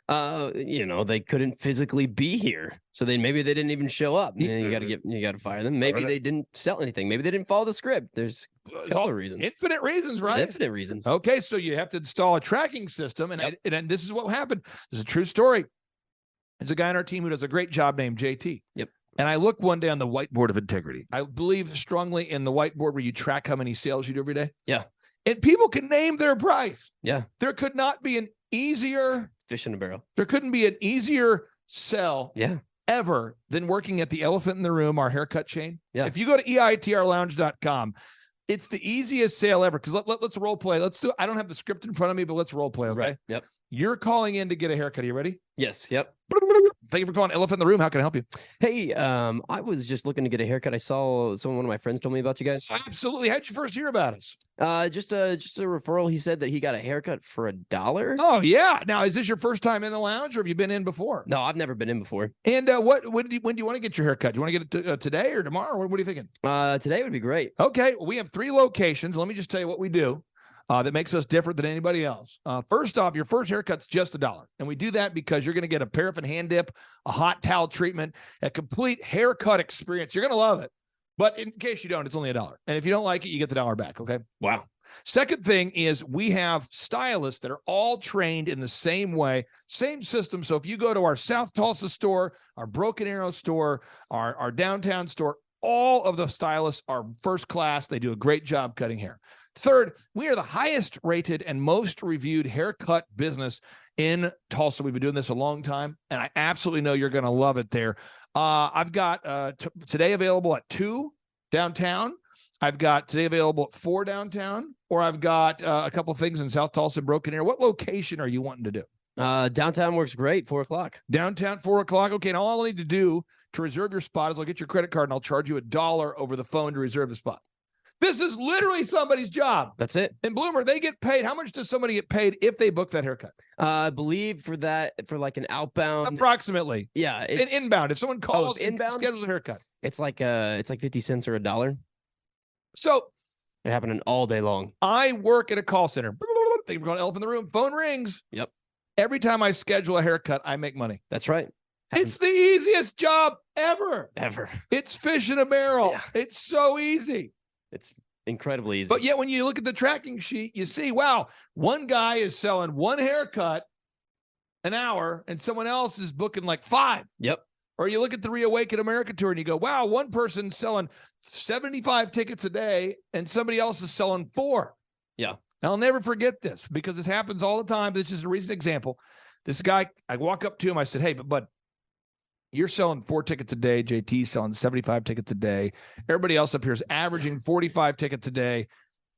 They couldn't physically be here, so maybe they didn't even show up. You got to fire them. Maybe they didn't sell anything. Maybe they didn't follow the script. There's a couple of reasons. Infinite reasons, right? Infinite reasons. Okay, so you have to install a tracking system, and this is what happened. This is a true story. There's a guy on our team who does a great job named JT. Yep. And I look one day on the whiteboard of integrity. I believe strongly in the whiteboard where you track how many sales you do every day. Yeah. And people can name their price. Yeah. There could not be an easier fish in a barrel. There couldn't be an easier sell ever than working at the Elephant in the Room, our haircut chain. Yeah. If you go to eitrlounge.com, it's the easiest sale ever. Because let's role play. I don't have the script in front of me, but let's role play. Okay. Right. Yep. You're calling in to get a haircut. Are you ready? Yes. Yep. Thank you for calling Elephant in the Room. How can I help you? Hey, I was just looking to get a haircut. I saw one of my friends told me about you guys. Absolutely. How'd you first hear about us? Just a referral. He said that he got a haircut for $1. Oh yeah. Now, is this your first time in the lounge, or have you been in before? No, I've never been in before. And when do you want to get your haircut? Do you want to get it today or tomorrow? What are you thinking? Today would be great. Okay. Well, we have 3 locations. Let me just tell you what we do. That makes us different than anybody else. First off, your first haircut's just $1. And we do that because you're going to get a paraffin hand dip, a hot towel treatment, a complete haircut experience. You're going to love it. But in case you don't, it's only $1. And if you don't like it, you get the $1 back. Okay. Wow. Second thing is we have stylists that are all trained in the same way, same system. So if you go to our South Tulsa store, our Broken Arrow store, our downtown store, all of the stylists are first class. They do a great job cutting hair. Third, we are the highest rated and most reviewed haircut business in Tulsa. We've been doing this a long time, and I absolutely know you're going to love it there. I've got today available at 2 downtown. I've got today available at 4 downtown, or I've got a couple of things in South Tulsa, Broken Arrow. What location are you wanting to do? Downtown works great. 4 o'clock. Downtown, 4 o'clock. Okay, and all I'll need to do to reserve your spot is I'll get your credit card and I'll charge you $1 over the phone to reserve the spot. This is literally somebody's job. That's it. And Bloomer, they get paid. How much does somebody get paid if they book that haircut? I believe for like an outbound, Approximately. yeah, An it's inbound. If someone calls and inbound? schedules a haircut. it's like 50 cents or $1. So It happening all day long. I work at a call center. They've got elephant in the room. Phone rings. Yep. Every time I schedule a haircut, I make money. That's right. It's the easiest job ever. Ever. It's fish in a barrel. Yeah. It's so easy. It's incredibly easy. But yet when you look at the tracking sheet, you see, wow, one guy is selling one haircut an hour and someone else is booking like 5. Yep. Or you look at the Reawaken America tour and you go, wow, one person's selling 75 tickets a day and somebody else is selling 4. Yeah. And I'll never forget this because this happens all the time. This is a recent example. This guy, I walk up to him, I said, hey, but you're selling 4 tickets a day. JT's selling 75 tickets a day. Everybody else up here is averaging 45 tickets a day.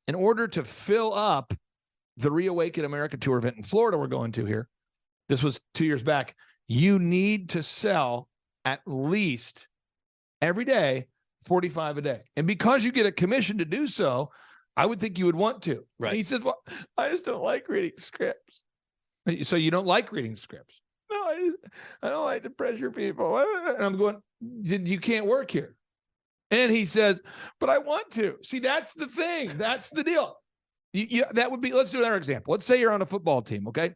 In order to fill up the Reawaken America tour event in Florida we're going to here, this was 2 years back, you need to sell at least every day 45 a day. And because you get a commission to do so, I would think you would want to. Right. And he says, well, I just don't like reading scripts. So you don't like reading scripts? No, I don't like to pressure people. And I'm going, you can't work here. And he says, but I want to. See, that's the thing. That's the deal. That would be, let's do another example. Let's say you're on a football team, okay?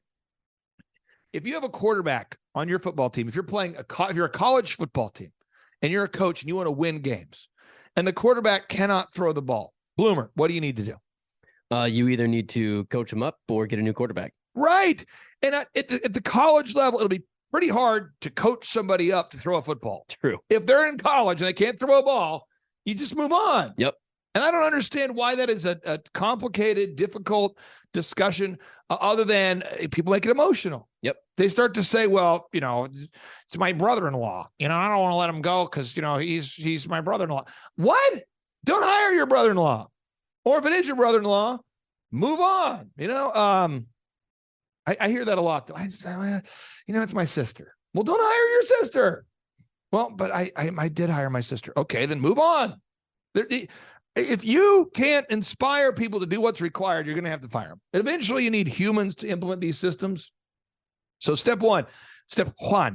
If you have a quarterback on your football team, if you're playing if you're a college football team and you're a coach and you want to win games and the quarterback cannot throw the ball, Bloomer, what do you need to do? You either need to coach him up or get a new quarterback. Right. And at the college level, it'll be pretty hard to coach somebody up to throw a football. True. If they're in college and they can't throw a ball, you just move on. Yep. And I don't understand why that is a complicated, difficult discussion other than people make it emotional. Yep. They start to say, well, it's my brother-in-law. I don't want to let him go because, he's my brother-in-law. What? Don't hire your brother-in-law. Or if it is your brother-in-law, move on. I hear that a lot, though. I say, it's my sister. Well, don't hire your sister. Well, but I did hire my sister. Okay, then move on. If you can't inspire people to do what's required, you're going to have to fire them. And eventually, you need humans to implement these systems. So step one,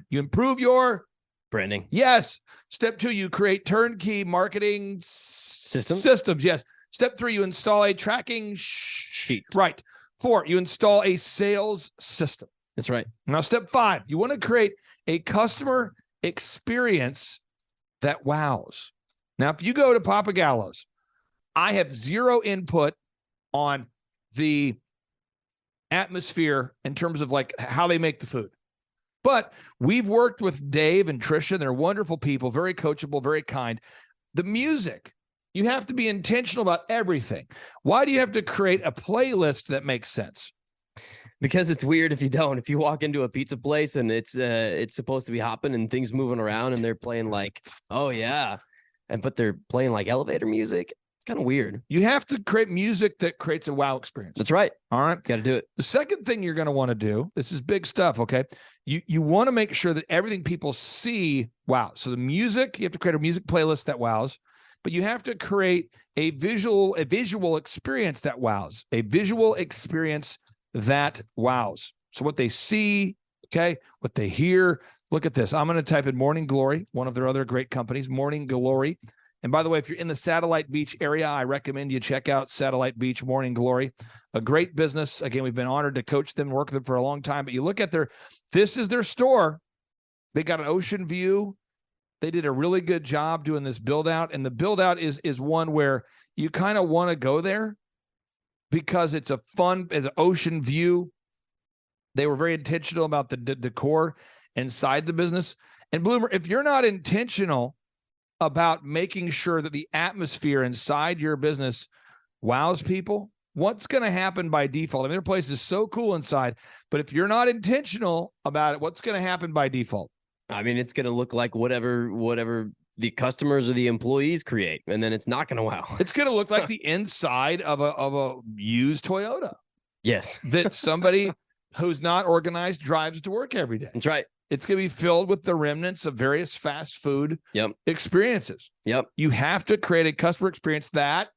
you improve your Branding. Yes. Step 2, you create turnkey marketing Systems. Yes. Step 3, you install a tracking Sheet. Right. 4, you install a sales system. That's right. Now, step 5, you want to create a customer experience that wows. Now, if you go to Papa Gallo's, I have zero input on the atmosphere in terms of like how they make the food. But we've worked with Dave and Trisha. They're wonderful people, very coachable, very kind. The music, you have to be intentional about everything. Why do you have to create a playlist that makes sense? Because it's weird if you don't. If you walk into a pizza place and it's supposed to be hopping and things moving around and they're playing like, oh yeah, but they're playing like elevator music. It's kind of weird. You have to create music that creates a wow experience. That's right. All right. Got to do it. The second thing you're going to want to do, this is big stuff, okay? You want to make sure that everything people see, wow. So the music, you have to create a music playlist that wows, but you have to create a visual experience that wows, a visual experience that wows. So what they see, okay, what they hear. Look at this. I'm going to type in Morning Glory, one of their other great companies, Morning Glory. And by the way, if you're in the Satellite Beach area, I recommend you check out Satellite Beach Morning Glory, a great business. Again, we've been honored to coach them, work with them for a long time. But you look at this is their store. They got an ocean view. They did a really good job doing this build out. And the build out is one where you kind of want to go there because it's a fun, as an ocean view. They were very intentional about the decor inside the business. And Bloomer, if you're not intentional about making sure that the atmosphere inside your business wows people, what's going to happen by default? I mean, their place is so cool inside, but if you're not intentional about it, what's going to happen by default? I mean, it's going to look like whatever the customers or the employees create, and then it's not going to wow. It's going to look like the inside of a used Toyota. Yes. That somebody who's not organized drives to work every day. That's right. It's going to be filled with the remnants of various fast food Yep. experiences. Yep. You have to create a customer experience that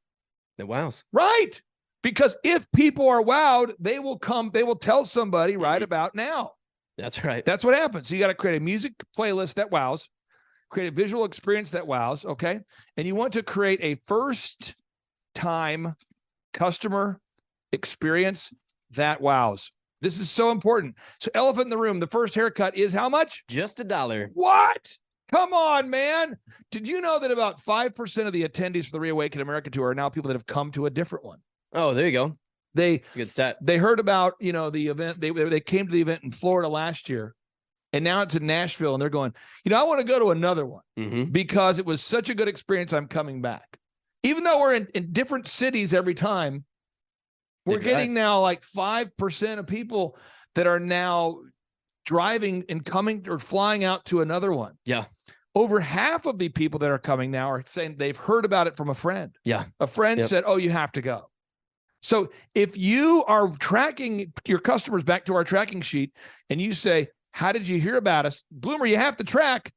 The wows. Right. Because if people are wowed, they will tell somebody right about now. That's right. That's what happens. So you got to create a music playlist that wows, create a visual experience that wows, okay? And you want to create a first-time customer experience that wows. This is so important. So elephant in the room, the first haircut is how much? Just $1. What? Come on, man. Did you know that about 5% of the attendees for the Reawaken America Tour are now people that have come to a different one? Oh, there you go. It's a good stat. They heard about, the event. They came to the event in Florida last year, and now it's in Nashville, and they're going, I want to go to another one because it was such a good experience. I'm coming back. Even though we're in different cities every time, we're getting now like 5% of people that are now driving and coming or flying out to another one. Yeah. Over half of the people that are coming now are saying they've heard about it from a friend. Yeah. A friend said, oh, you have to go. So if you are tracking your customers back to our tracking sheet and you say, how did you hear about us? Bloomer, you have to track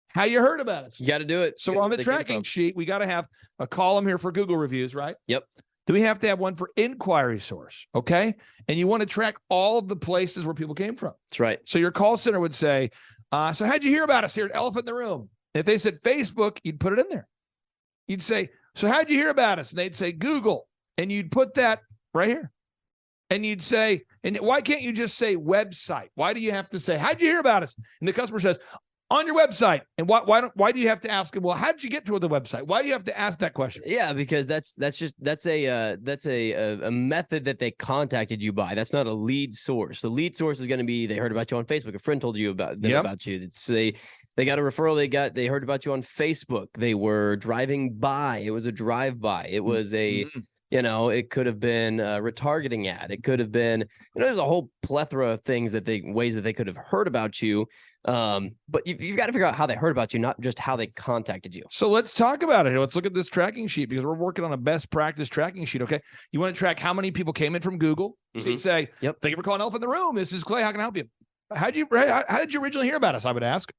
how you heard about us. You got to do it. So on the tracking sheet, we got to have a column here for Google reviews, right? Yep. Then we have to have one for inquiry source, okay? And you want to track all of the places where people came from. That's right. So your call center would say, so how'd you hear about us here at Elephant in the Room? And if they said Facebook, you'd put it in there. You'd say, so how'd you hear about us? And they'd say Google. And you'd put that right here. And you'd say, and why can't you just say website? Why do you have to say, how'd you hear about us? And the customer says, on your website. And why do you have to ask them, well, how did you get to the website? Why do you have to ask that question? Yeah, because that's a method that they contacted you by. That's not a lead source. The lead source is going to be, they heard about you on Facebook. A friend told you about you. It's they got a referral. They heard about you on Facebook. They were driving by. It was a drive-by. It was a it could have been a retargeting ad. It could have been, there's a whole plethora of things ways that they could have heard about you. But you've got to figure out how they heard about you, not just how they contacted you. So let's talk about it. Let's look at this tracking sheet because we're working on a best practice tracking sheet. Okay. You want to track how many people came in from Google. So you say, thank you for calling Elephant in the Room. This is Clay. How can I help you? How did you originally hear about us? I would ask.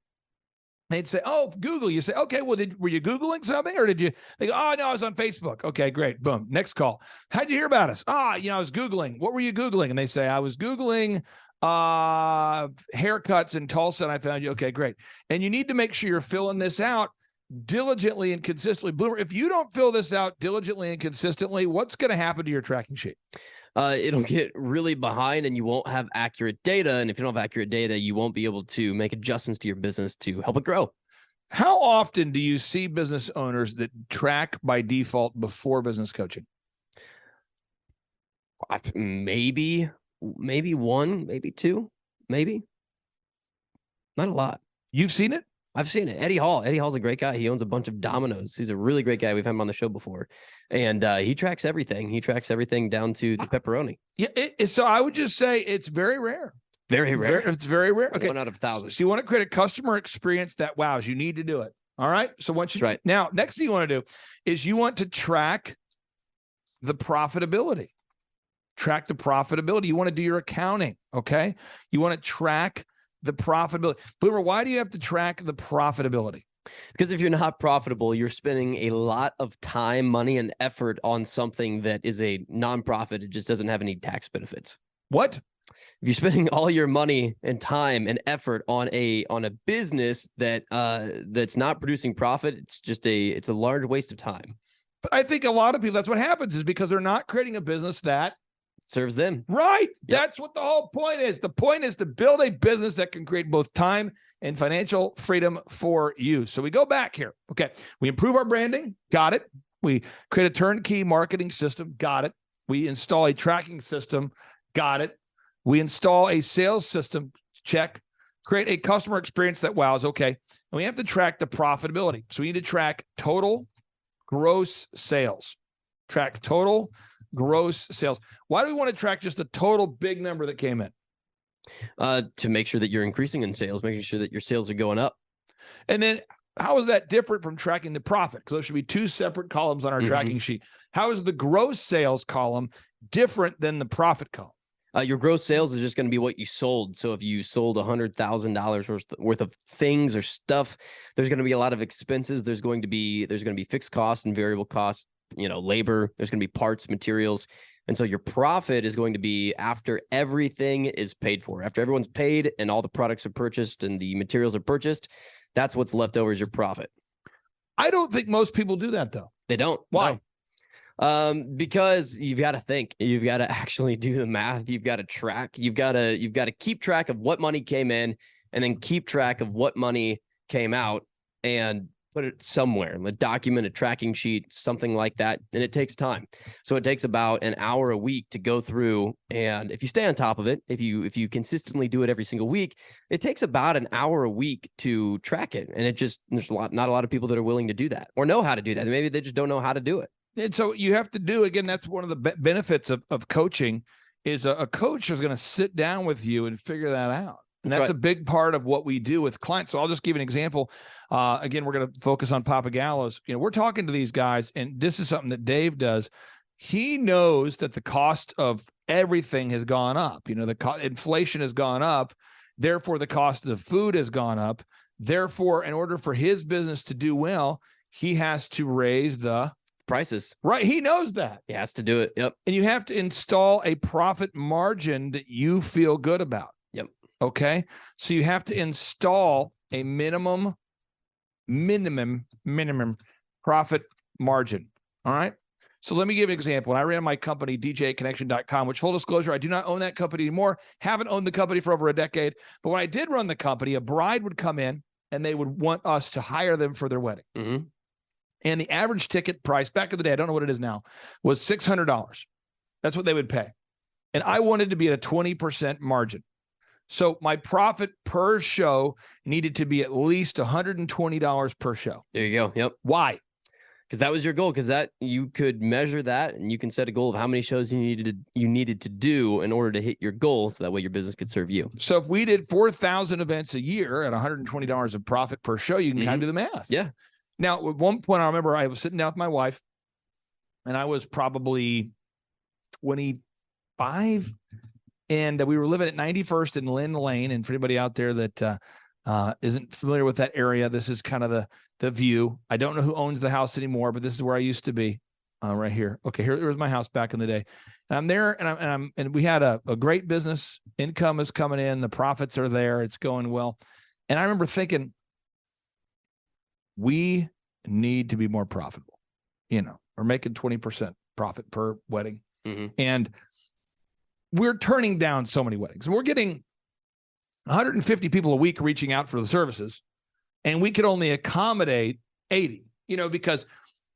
They'd say, oh, Google. You say, okay, well, were you Googling something or did you? They go, oh, no, I was on Facebook. Okay, great. Boom. Next call. How'd you hear about us? I was Googling. What were you Googling? And they say, I was Googling haircuts in Tulsa and I found you. Okay, great. And you need to make sure you're filling this out diligently and consistently. Bloomer, if you don't fill this out diligently and consistently, what's going to happen to your tracking sheet? It'll get really behind and you won't have accurate data. And if you don't have accurate data, you won't be able to make adjustments to your business to help it grow. How often do you see business owners that track by default before business coaching? Maybe one, maybe two, maybe. Not a lot. You've seen it? I've seen it. Eddie Hall's a great guy. He owns a bunch of Domino's. He's a really great guy. We've had him on the show before. And he tracks everything. He tracks everything down to the pepperoni. Yeah. So I would just say it's very rare. Very rare. It's very rare. Okay. 1 out of 1,000. So you want to create a customer experience that wows. You need to do it. All right. So once you now, next thing you want to do is you want to track the profitability. Track the profitability. You want to do your accounting. Okay. You want to track the profitability. Bloomer, why do you have to track the profitability? Because if you're not profitable, you're spending a lot of time, money, and effort on something that is a nonprofit. It just doesn't have any tax benefits. What? If you're spending all your money and time and effort on a business that's not producing profit, it's a large waste of time. But I think a lot of people, that's what happens is because they're not creating a business that serves them. Right. Yep. That's what the whole point is. The point is to build a business that can create both time and financial freedom for you. So we go back here. Okay. We improve our branding. Got it. We create a turnkey marketing system. Got it. We install a tracking system. Got it. We install a sales system. Check. Create a customer experience that wows. Okay. And we have to track the profitability. So we need to track total gross sales. Track total gross sales. Why do we want to track just the total big number that came in? To make sure that you're increasing in sales, making sure that your sales are going up. And then how is that different from tracking the profit? Because those should be two separate columns on our tracking sheet. How is the gross sales column different than the profit column? Your gross sales is just going to be what you sold. So if you sold $100,000 worth of things or stuff, there's going to be a lot of expenses. There's going to be fixed costs and variable costs labor, there's going to be parts, materials. And so your profit is going to be after everything is paid for, after everyone's paid and all the products are purchased and the materials are purchased. That's what's left over is your profit. I don't think most people do that though. They don't. Why? No. Because you've got to think, you've got to actually do the math. You've got to track, you've got to keep track of what money came in and then keep track of what money came out and put it somewhere, a document, a tracking sheet, something like that. And it takes time. So it takes about an hour a week to go through. And if you stay on top of it, if you consistently do it every single week, it takes about an hour a week to track it. And there's not a lot of people that are willing to do that or know how to do that. Maybe they just don't know how to do it. And so you have to do, again, that's one of the benefits of coaching is a coach is going to sit down with you and figure that out. And that's right. a big part of what we do with clients. So I'll just give you an example. Again, we're going to focus on Papa Gallo's. We're talking to these guys, and this is something that Dave does. He knows that the cost of everything has gone up. Inflation has gone up. Therefore, the cost of food has gone up. Therefore, in order for his business to do well, he has to raise the prices. Right. He knows that. He has to do it. Yep. And you have to install a profit margin that you feel good about. Yep. Okay. So you have to install a minimum profit margin. All right. So let me give you an example. When I ran my company, djconnection.com, which full disclosure, I do not own that company anymore. Haven't owned the company for over a decade. But when I did run the company, a bride would come in and they would want us to hire them for their wedding. Mm-hmm. And the average ticket price back in the day, I don't know what it is now, was $600. That's what they would pay. And I wanted to be at a 20% margin. So my profit per show needed to be at least $120 per show. There you go. Yep. Why? Because that was your goal. Because that you could measure that, and you can set a goal of how many shows you needed to do in order to hit your goal. So that way your business could serve you. So if we did 4,000 events a year at $120 of profit per show, you can kind of do the math. Yeah. Now, at one point, I remember I was sitting down with my wife, and I was probably 25, and we were living at 91st and Lynn Lane. And for anybody out there that isn't familiar with that area, this is kind of the view. I don't know who owns the house anymore, but this is where I used to be, right here. Okay, here was my house back in the day. And I'm there, and we had a great business. Income is coming in. The profits are there. It's going well. And I remember thinking, we need to be more profitable. We're making 20% profit per wedding. Mm-hmm. And we're turning down so many weddings. And we're getting 150 people a week reaching out for the services. And we could only accommodate 80, because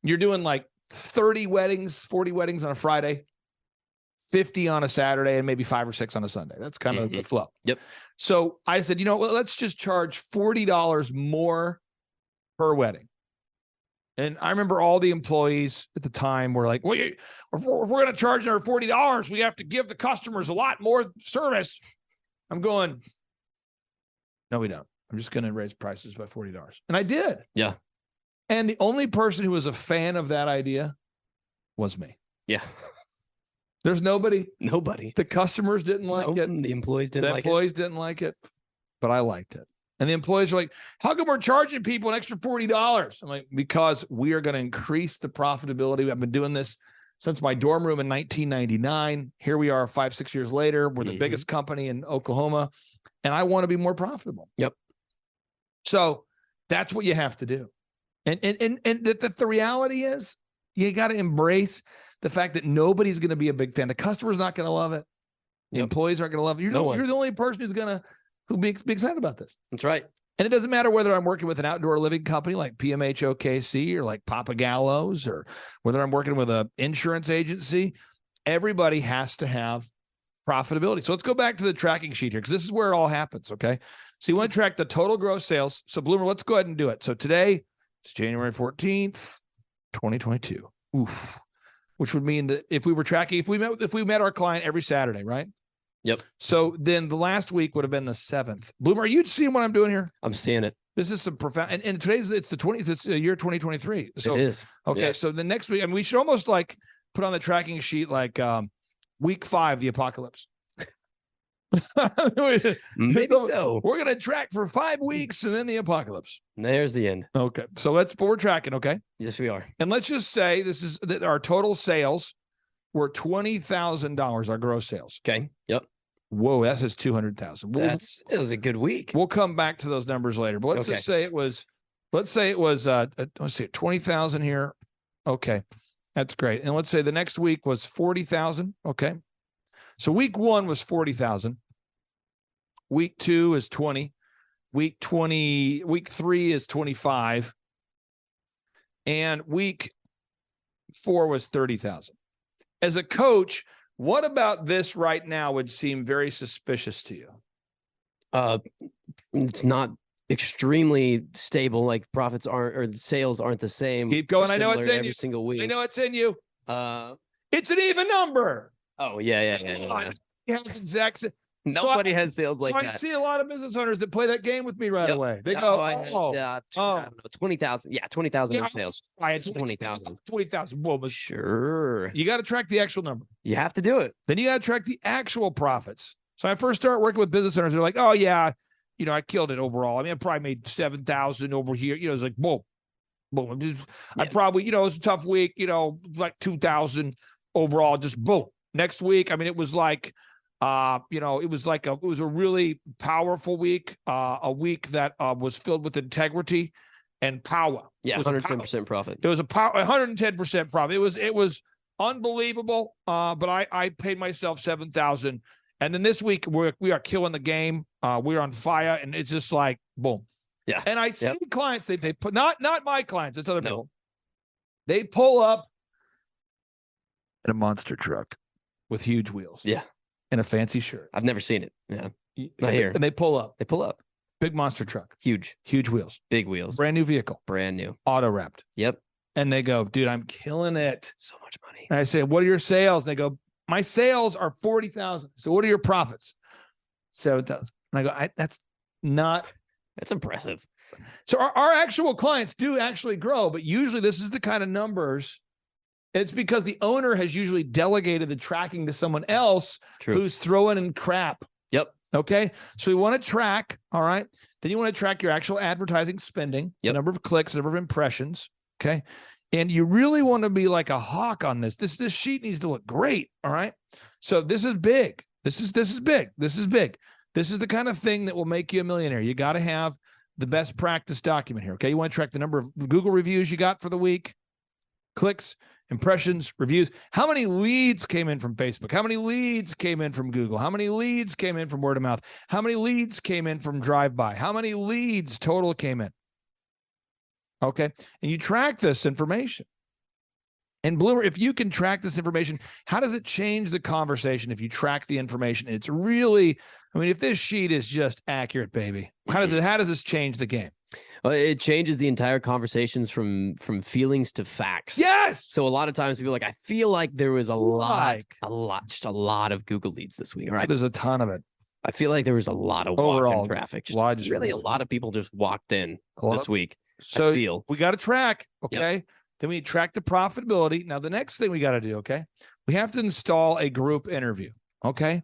you're doing like 30 weddings, 40 weddings on a Friday, 50 on a Saturday, and maybe 5 or 6 on a Sunday. That's kind of the flow. Yep. So I said, let's just charge $40 more per wedding. And I remember all the employees at the time were like, well, if we're going to charge our $40, we have to give the customers a lot more service. I'm going, no, we don't. I'm just going to raise prices by $40. And I did. Yeah. And the only person who was a fan of that idea was me. Yeah. There's nobody. Nobody. The customers didn't like it. The employees didn't like it. The employees didn't like it, but I liked it. And the employees are like, how come we're charging people an extra $40? I'm like, because we are going to increase the profitability. I've been doing this since my dorm room in 1999. Here we are 5-6 years later. We're the biggest company in Oklahoma, and I want to be more profitable. Yep. So that's what you have to do. And the reality is you got to embrace the fact that nobody's going to be a big fan. The customer's not going to love it. The employees aren't going to love it. You're the only person who'll be excited about this. That's right. And it doesn't matter whether I'm working with an outdoor living company like PMH OKC or like Papa Gallo's, or whether I'm working with an insurance agency. Everybody has to have profitability. So let's go back to the tracking sheet here, because this is where it all happens, okay? So you want to track the total gross sales. So Bloomer, let's go ahead and do it. So today, it's January 14th, 2022. Oof. Which would mean that if we were tracking, if we met our client every Saturday, right? Yep. So then the last week would have been the 7th. Bloomer, are you seeing what I'm doing here? I'm seeing it. This is some profound, and today's it's the 20th. It's the year 2023. So it is. Okay. Yeah. So the next week, we should almost like put on the tracking sheet like week 5, the apocalypse. Maybe so. We're going to track for 5 weeks and then the apocalypse. There's the end. Okay. So we're tracking. Okay. Yes, we are. And let's just say this is that our total sales were $20,000, our gross sales. Okay. Yep. Whoa, that says 200,000. That was a good week. We'll come back to those numbers later. But let's just say it was, let's see, 20,000 here. Okay. That's great. And let's say the next week was 40,000. Okay. So week 1 was 40,000. Week 2 is 20. Week 3 is 25. And week 4 was 30,000. As a coach, what about this right now would seem very suspicious to you? It's not extremely stable. Like profits aren't, or sales aren't the same. Keep going. I know it's in every you. single week. I know it's in you. It's an even number. Oh yeah. It has exact same. Nobody has sales like that. I see a lot of business owners that play that game with me right away. They go, I don't know, 20,000. Yeah, 20,000 in sales. I had 20,000. 20,000. Whoa, but Sure. you got to track the actual number. You have to do it. Then you got to track the actual profits. So I first started working with business owners. They're like, oh yeah, I killed it overall. I mean, I probably made 7,000 over here. It's like, boom. I probably, it was a tough week, like 2,000 overall, just boom. Next week, I mean, it was like, it was a really powerful week, a week that was filled with integrity and power. Yeah, 110% profit. It was a 110% profit. It was unbelievable. But I paid myself 7,000. And then this week we are killing the game. We're on fire, and it's just like boom. Yeah. And I see clients, they put not my clients, it's other people. They pull up in a monster truck with huge wheels. Yeah. And a fancy shirt. I've never seen it. Yeah. Not here. And they pull up. They pull up. Big monster truck. Huge wheels. Big wheels. Brand new vehicle. Brand new. Auto wrapped. Yep. And they go, dude, I'm killing it. So much money. And I say, what are your sales? And they go, my sales are 40,000. So what are your profits? 7,000. And I go, that's impressive. So our actual clients do actually grow, but usually this is the kind of numbers. It's because the owner has usually delegated the tracking to someone else who's throwing in crap. Yep. Okay. So we want to track. All right. Then you want to track your actual advertising spending, the number of clicks, the number of impressions. Okay. And you really want to be like a hawk on this. This sheet needs to look great. All right. So this is big. This is big. This is big. This is the kind of thing that will make you a millionaire. You got to have the best practice document here. Okay. You want to track the number of Google reviews you got for the week, clicks, impressions, reviews. How many leads came in from Facebook? How many leads came in from Google? How many leads came in from word of mouth? How many leads came in from drive-by? How many leads total came in? Okay. And you track this information. And Bloomer, if you can track this information, how does it change the conversation if you track the information? It's really, if this sheet is just accurate, baby, how does this change the game? Well, it changes the entire conversations from feelings to facts. Yes. So a lot of times people are like, I feel like there was a lot of Google leads this week. All right. There's a ton of it. I feel like there was a lot of overall traffic. Just really a lot of people just walked in this week. So we got to track. Okay. Yep. Then we track the profitability. Now, the next thing we got to do, okay, we have to install a group interview. Okay.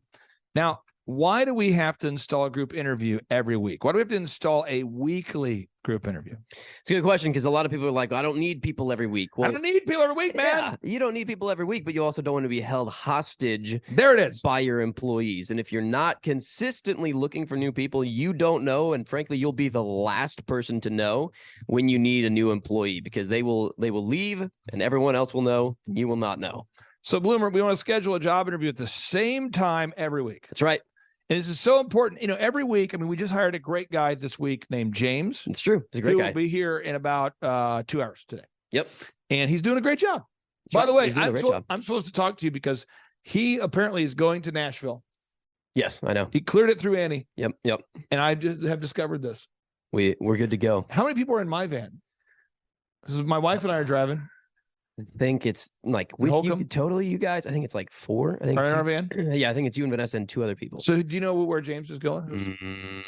Now, why do we have to install a group interview every week? Why do we have to install a weekly group interview? It's a good question because a lot of people are like, I don't need people every week. Well, I don't need people every week, man. Yeah, you don't need people every week, but you also don't want to be held hostage. There it is. By your employees. And if you're not consistently looking for new people, you don't know. And frankly, you'll be the last person to know when you need a new employee because they will leave and everyone else will know. And you will not know. So, Bloomer, we want to schedule a job interview at the same time every week. That's right. And this is so important. Every week, we just hired a great guy this week named James. It's true. He's a great guy. He will be here in about 2 hours today. Yep. And he's doing a great job. By the way, I'm supposed to talk to you because he apparently is going to Nashville. Yes, I know. He cleared it through Annie. Yep. And I just have discovered this. We're good to go. How many people are in my van? This is my wife and I are driving. I think it's like you guys. I think it's like 4. I think in our van. Yeah, I think it's you and Vanessa and 2 other people. So do you know where James is going?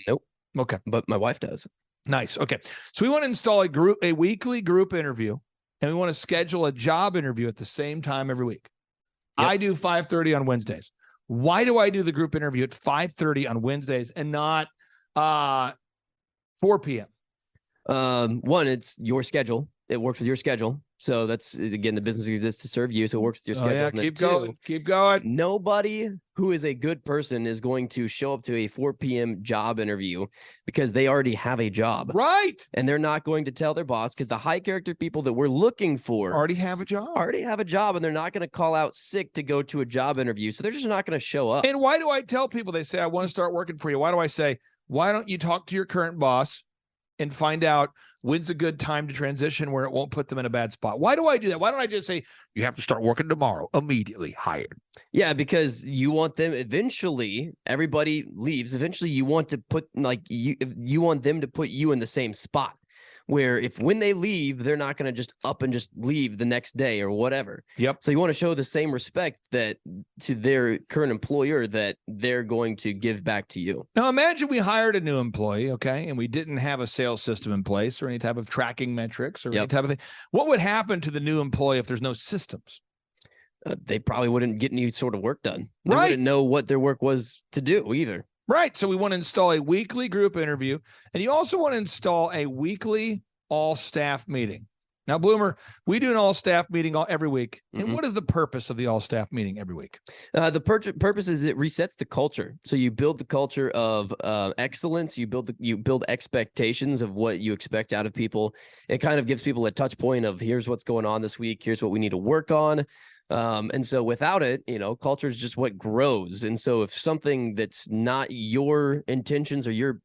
Nope. Okay, but my wife does. Nice. Okay, so we want to install a weekly group interview, and we want to schedule a job interview at the same time every week. Yep. I do 5:30 on Wednesdays. Why do I do the group interview at 5:30 on Wednesdays and not 4 p.m.? One, it's your schedule. It works with your schedule. So that's, again, the business exists to serve you. So it works with your schedule. Yeah, And then keep going. Keep going. Nobody who is a good person is going to show up to a 4 p.m. job interview because they already have a job. Right. And they're not going to tell their boss, because the high character people that we're looking for Already have a job. And they're not going to call out sick to go to a job interview. So they're just not going to show up. And why do I tell people, they say, I want to start working for you? Why do I say, why don't you talk to your current boss and find out when's a good time to transition where it won't put them in a bad spot? Why do I do that? Why don't I just say, you have to start working tomorrow, immediately hired? Yeah, because you want them, eventually everybody leaves. Eventually you want to put, you want them to put you in the same spot, where when they leave, they're not going to just up and just leave the next day or whatever. Yep. So you want to show the same respect that to their current employer that they're going to give back to you. Now imagine we hired a new employee, okay, and we didn't have a sales system in place or any type of tracking metrics or any type of thing. What would happen to the new employee if there's no systems? They probably wouldn't get any sort of work done. They Right. wouldn't know what their work was to do either. Right. So we want to install a weekly group interview, and you also want to install a weekly all-staff meeting. Now, Bloomer, we do an all-staff meeting every week. And what is the purpose of the all-staff meeting every week? The purpose is it resets the culture. So you build the culture of excellence. You build expectations of what you expect out of people. It kind of gives people a touch point of, here's what's going on this week. Here's what we need to work on. And so without it, culture is just what grows. And so if something that's not your intentions or your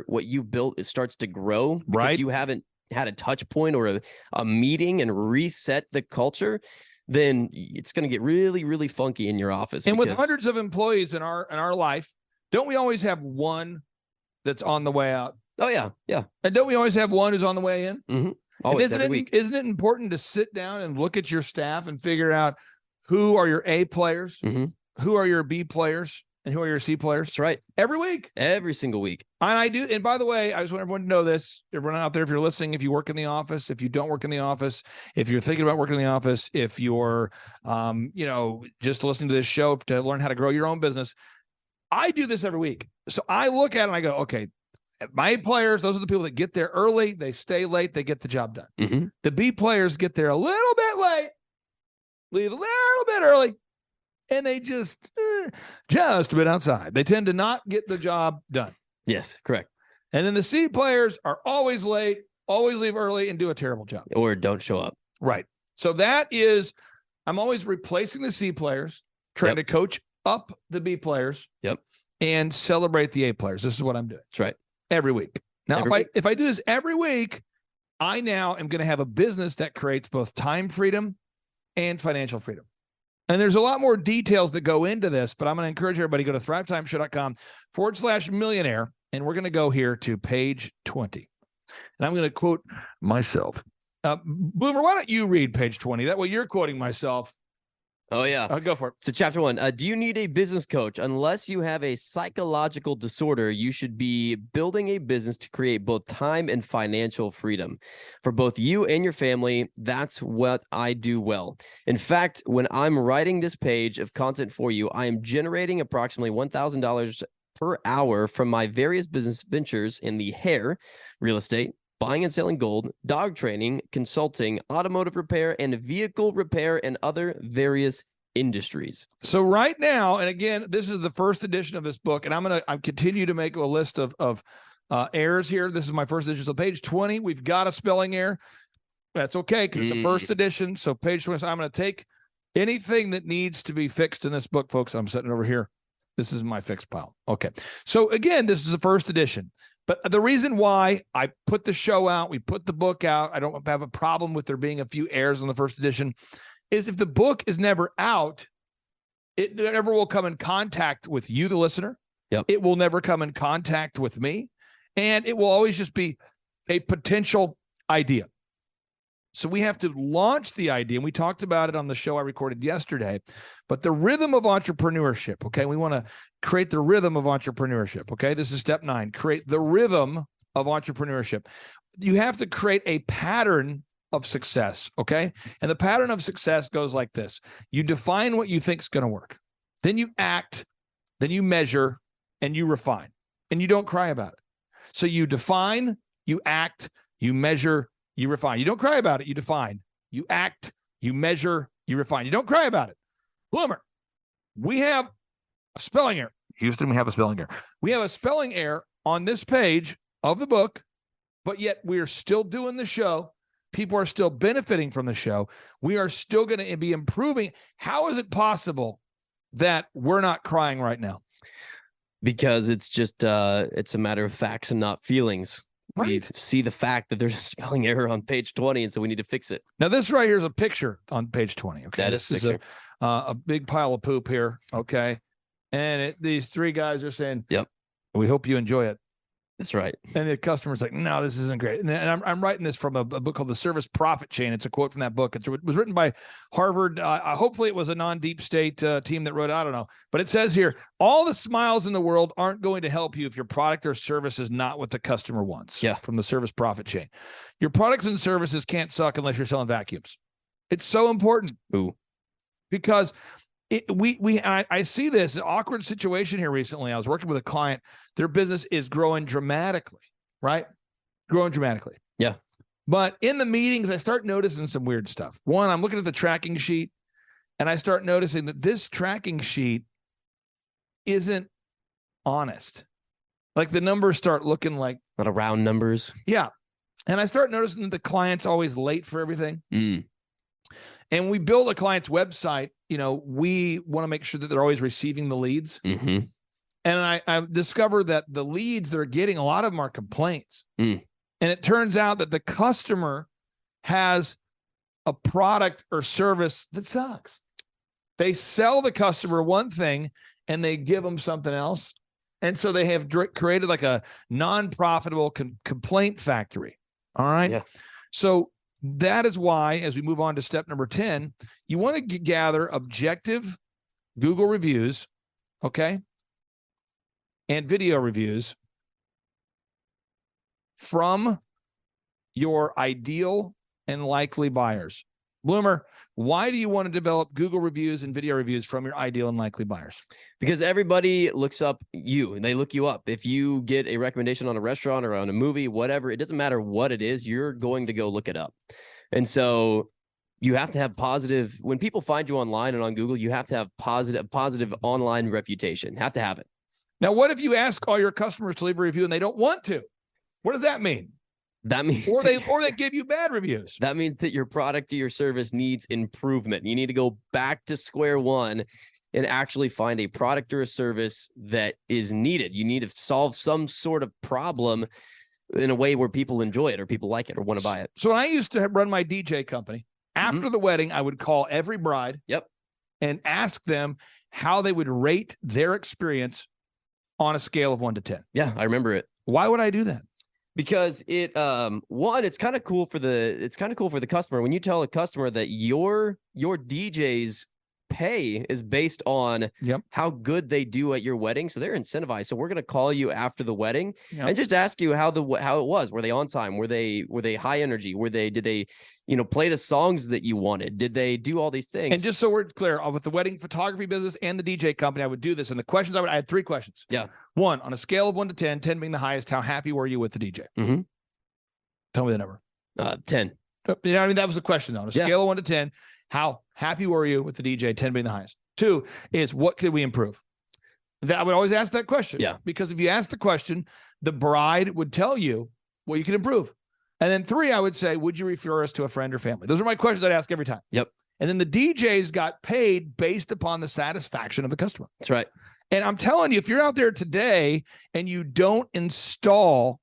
what you've built, it starts to grow because you haven't had a touch point or a meeting and reset the culture, then it's going to get really, really funky in your office. And with hundreds of employees in our life, don't we always have one that's on the way out? Oh yeah. Yeah. And don't we always have one who's on the way in? Mm-hmm. Always, isn't it important to sit down and look at your staff and figure out who are your A players, who are your B players, and who are your C players? That's right. Every week. Every single week. And I do. And by the way, I just want everyone to know this. Everyone out there, if you're listening, if you work in the office, if you don't work in the office, if you're thinking about working in the office, if you're, just listening to this show to learn how to grow your own business, I do this every week. So I look at it and I go, okay, my A players, those are the people that get there early, they stay late, they get the job done. The B players get there a little bit late, leave a little bit early, and they just a bit outside. They tend to not get the job done. Yes, correct. And then the C players are always late, always leave early, and do a terrible job. Or don't show up. Right. So I'm always replacing the C players, trying to coach up the B players. And celebrate the A players. This is what I'm doing. That's right. Every week. Now, if I do this every week, I now am going to have a business that creates both time freedom and financial freedom. And there's a lot more details that go into this, but I'm going to encourage everybody to go to thrivetimeshow.com/millionaire. And we're going to go here to page 20. And I'm going to quote myself. Bloomer, why don't you read page 20? That way you're quoting myself. Oh, yeah. Go for it. So chapter 1, do you need a business coach? Unless you have a psychological disorder, you should be building a business to create both time and financial freedom for both you and your family. That's what I do well. In fact, when I'm writing this page of content for you, I am generating approximately $1,000 per hour from my various business ventures in the hair, real estate, buying and selling gold, dog training, consulting, automotive repair, and vehicle repair, and other various industries. So right now, and again, this is the first edition of this book, and I continue to make a list of errors here. This is my first edition. So page 20, we've got a spelling error. That's okay, because it's a first edition. So page 20, so I'm going to take anything that needs to be fixed in this book, folks. I'm setting it over here. This is my fixed pile. Okay. So again, this is the first edition. But the reason why I put the show out, we put the book out, I don't have a problem with there being a few errors in the first edition, is if the book is never out, it never will come in contact with you, the listener. It will never come in contact with me. And it will always just be a potential idea. So we have to launch the idea, and we talked about it on the show I recorded yesterday, but the rhythm of entrepreneurship, okay? We want to create the rhythm of entrepreneurship, okay? This is step 9, create the rhythm of entrepreneurship. You have to create a pattern of success, okay? And the pattern of success goes like this. You define what you think is going to work. then you act, then you measure, and you refine, and you don't cry about it. So you define, you act, you measure, you refine. You don't cry about it. You define, you act, you measure, you refine. You don't cry about it. Bloomer, we have a spelling error. Houston, we have a spelling error. We have a spelling error on this page of the book, but yet we are still doing the show. People are still benefiting from the show. We are still going to be improving. How is it possible that we're not crying right now? Because it's just it's a matter of facts and not feelings. Right. We see the fact that there's a spelling error on page 20, and so we need to fix it. Now, this right here is a picture on page 20. Okay, That this is is a big pile of poop here. Okay, and these three guys are saying, "Yep, we hope you enjoy it." That's right. And the customer's like, "No, this isn't great." And I'm writing this from a book called The Service Profit Chain. It's a quote from that book. It was written by Harvard. Hopefully, it was a non-deep state team that wrote it. I don't know. But it says here, all the smiles in the world aren't going to help you if your product or service is not what the customer wants. Yeah. From The Service Profit Chain. Your products and services can't suck unless you're selling vacuums. It's so important. Ooh. Because I see this awkward situation here recently. I was working with a client. Their business is growing dramatically, right? Growing dramatically. Yeah. But in the meetings, I start noticing some weird stuff. One, I'm looking at the tracking sheet, and I start noticing that this tracking sheet isn't honest. Like the numbers start looking like A lot of round numbers. Yeah. And I start noticing that the client's always late for everything. And we build a client's website, we want to make sure that they're always receiving the leads. Mm-hmm. And I discovered that the leads they're getting, a lot of them are complaints. And it turns out that the customer has a product or service that sucks. They sell the customer one thing and they give them something else. And so they have created like a non-profitable complaint factory. All right. Yeah. So that is why, as we move on to step number 10, you want to gather objective Google reviews, okay, and video reviews from your ideal and likely buyers. Bloomer, why do you want to develop Google reviews and video reviews from your ideal and likely buyers? Because everybody looks up you and they look you up. If you get a recommendation on a restaurant or on a movie, whatever, it doesn't matter what it is, you're going to go look it up. And so you have to have positive, when people find you online and on Google, you have to have positive online reputation. Have to have it. Now, what if you ask all your customers to leave a review and they don't want to? What does that mean? That means or they give you bad reviews. That means that your product or your service needs improvement. You need to go back to square one and actually find a product or a service that is needed. You need to solve some sort of problem in a way where people enjoy it or people like it or want to buy it. So when I used to run my DJ company, after the wedding, I would call every bride and ask them how they would rate their experience on a scale of 1 to 10. Yeah, I remember it. Why would I do that? Because it it's kind of cool for the customer when you tell a customer that your DJ's pay is based on how good they do at your wedding. So they're incentivized. So we're going to call you after the wedding and just ask you how it was. Were they on time? Were they high energy? Did they play the songs that you wanted? Did they do all these things? And just so we're clear, with the wedding photography business and the DJ company, I would do this. And the questions I had 3 questions. Yeah. 1, on a scale of 1 to 10, 10 being the highest, how happy were you with the DJ? Mm-hmm. Tell me the number. 10. You know what I mean? That was the question though. On a scale of 1 to 10, how happy were you with the DJ? 10 being the highest. 2 is what could we improve? I would always ask that question. Yeah. Because if you ask the question, the bride would tell you what you can improve. And then 3, I would say, would you refer us to a friend or family? Those are my questions I'd ask every time. Yep. And then the DJs got paid based upon the satisfaction of the customer. That's right. And I'm telling you, if you're out there today and you don't install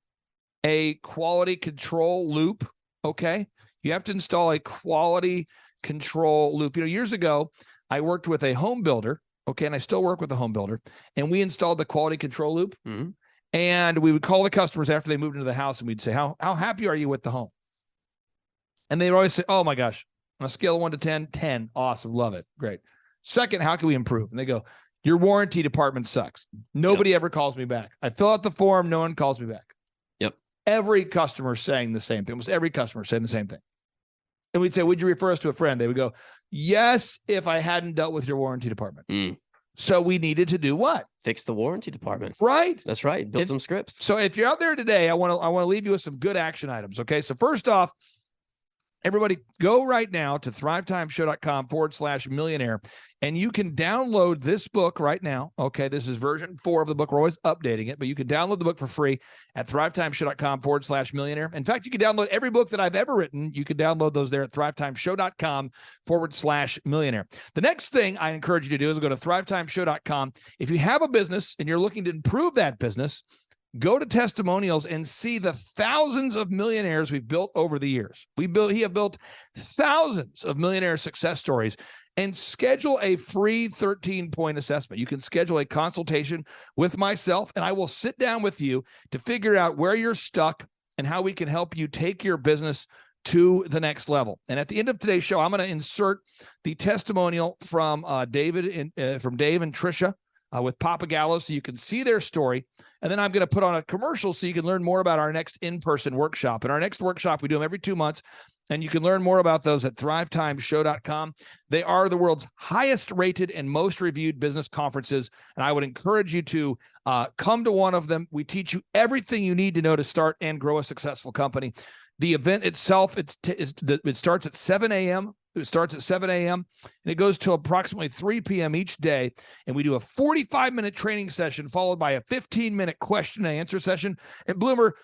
a quality control loop, okay, you have to install a quality control loop. Years ago, I worked with a home builder, okay, and I still work with a home builder, and we installed the quality control loop. Mm-hmm. And we would call the customers after they moved into the house, and we'd say, how happy are you with the home? And they would always say, oh my gosh, on a scale of 1 to 10, 10, awesome, love it, great. Second, how can we improve? And they go, your warranty department sucks. Nobody ever calls me back. I fill out the form, no one calls me back. Yep. Every customer saying the same thing. Almost every customer saying the same thing. And we'd say, would you refer us to a friend? They would go, yes, if I hadn't dealt with your warranty department. So we needed to do what? Fix the warranty department. Right. That's right. Build some scripts. So if you're out there today, I want to leave you with some good action items. Okay. So first off, everybody go right now to thrivetimeshow.com/millionaire, and you can download this book right now. Okay. This is version 4 of the book. We're always updating it, but you can download the book for free at thrivetimeshow.com/millionaire. In fact, you can download every book that I've ever written. You can download those there at thrivetimeshow.com/millionaire. The next thing I encourage you to do is go to thrivetimeshow.com. If you have a business and you're looking to improve that business, go to testimonials and see the thousands of millionaires we've built over the years. He have built thousands of millionaire success stories, and schedule a free 13-point assessment. You can schedule a consultation with myself, and I will sit down with you to figure out where you're stuck and how we can help you take your business to the next level. And at the end of today's show, I'm going to insert the testimonial from Dave and Tricia with Papa Gallo, so you can see their story. And then I'm going to put on a commercial so you can learn more about our next in-person workshop. And our next workshop, we do them every 2 months, and you can learn more about those at thrivetimeshow.com. They are the world's highest rated and most reviewed business conferences, and I would encourage you to come to one of them. We teach you everything you need to know to start and grow a successful company. The event itself, it starts at 7 a.m. It starts at 7 a.m. and it goes to approximately 3 p.m. each day. And we do a 45-minute training session followed by a 15-minute question and answer session. And Bloomer,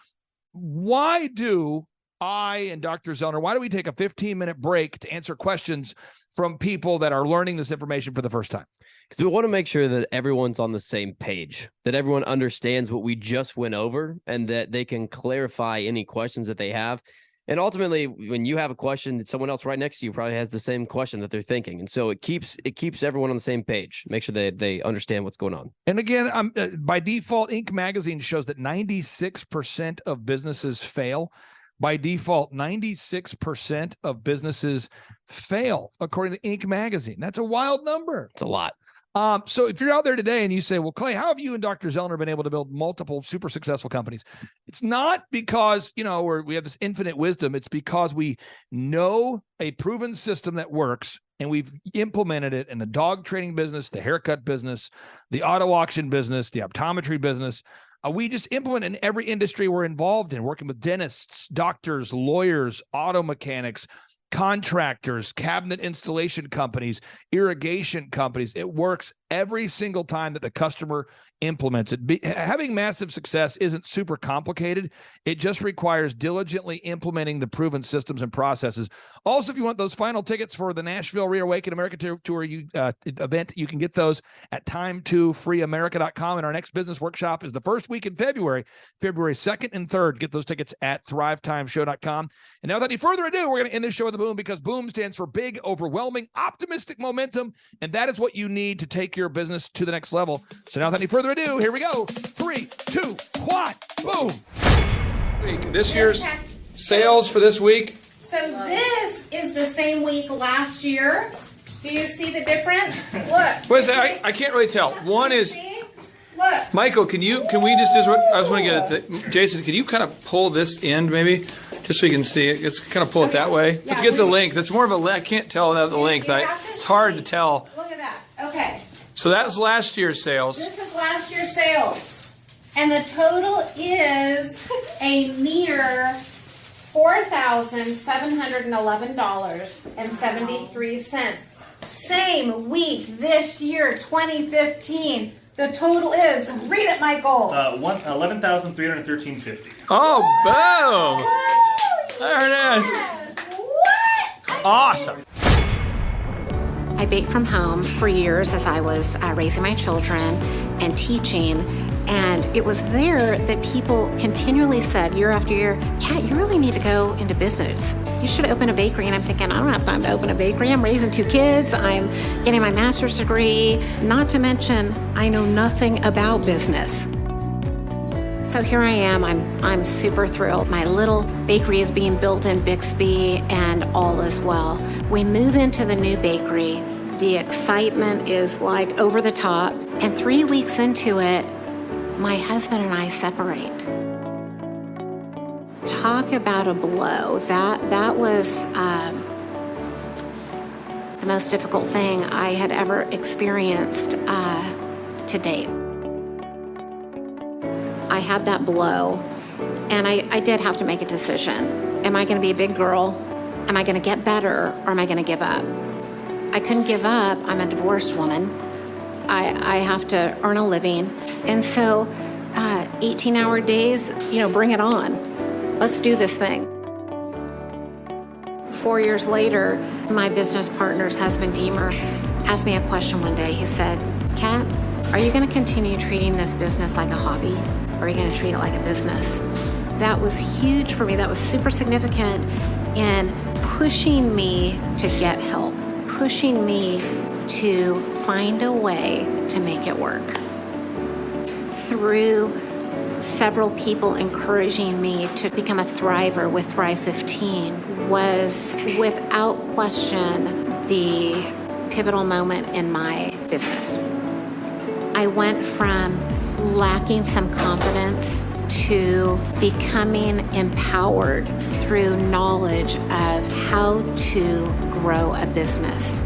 why do I and Dr. Zoellner, why do we take a 15-minute break to answer questions from people that are learning this information for the first time? Because we want to make sure that everyone's on the same page, that everyone understands what we just went over, and that they can clarify any questions that they have. And ultimately, when you have a question, someone else right next to you probably has the same question that they're thinking. And so it keeps everyone on the same page, make sure that they understand what's going on. And again, by default, Inc. magazine shows that 96% of businesses fail. By default, 96% of businesses fail, according to Inc. magazine. That's a wild number. It's a lot. So if you're out there today and you say, well, Clay, how have you and Dr. Zoellner been able to build multiple super successful companies? It's not because, we have this infinite wisdom. It's because we know a proven system that works, and we've implemented it in the dog training business, the haircut business, the auto auction business, the optometry business. We just implement in every industry we're involved in, working with dentists, doctors, lawyers, auto mechanics, contractors, cabinet installation companies, irrigation companies. It works every single time that the customer implements it. Having massive success isn't super complicated. It just requires diligently implementing the proven systems and processes. Also, if you want those final tickets for the Nashville Reawaken America Tour event, you can get those at time2freeamerica.com. And our next business workshop is the first week in February 2nd and 3rd. Get those tickets at thrivetimeshow.com. And now, without any further ado, we're going to end this show with a boom, because boom stands for big, overwhelming, optimistic momentum. And that is what you need to take your business to the next level. So now, without any further ado, here we go. 3, 2, 1, boom. This year's sales for this week. So this is the same week last year. Do you see the difference? Look. Wait a second, I can't really tell. One is, look. Michael, can we just I just want to get it. Jason, can you kind of pull this end maybe? Just so you can see it. Let's kind of pull it that way. Let's get the length. That's more of a, I can't tell the length. It's hard to tell. Look at that. Okay. So that was last year's sales. This is last year's sales. And the total is a mere $4,711.73. Same week this year, 2015. The total is, read it, Michael. $11,313.50. Oh, boom! There it is. What? Awesome. I baked from home for years as I was raising my children and teaching. And it was there that people continually said year after year, Kat, you really need to go into business. You should open a bakery. And I'm thinking, I don't have time to open a bakery. I'm raising 2 kids. I'm getting my master's degree. Not to mention, I know nothing about business. So here I am. I'm super thrilled. My little bakery is being built in Bixby, and all is well. We move into the new bakery. The excitement is like over the top. And 3 weeks into it, my husband and I separate. Talk about a blow. That was the most difficult thing I had ever experienced to date. I had that blow, and I did have to make a decision. Am I going to be a big girl? Am I going to get better, or am I going to give up? I couldn't give up. I'm a divorced woman. I have to earn a living. And so 18-hour days, bring it on. Let's do this thing. 4 years later, my business partner's husband, Deemer, asked me a question one day. He said, Kat, are you going to continue treating this business like a hobby, or are you going to treat it like a business? That was huge for me. That was super significant in pushing me to get help, pushing me to find a way to make it work. Through several people encouraging me to become a thriver with Thrive 15 was without question the pivotal moment in my business. I went from lacking some confidence to becoming empowered through knowledge of how to grow a business.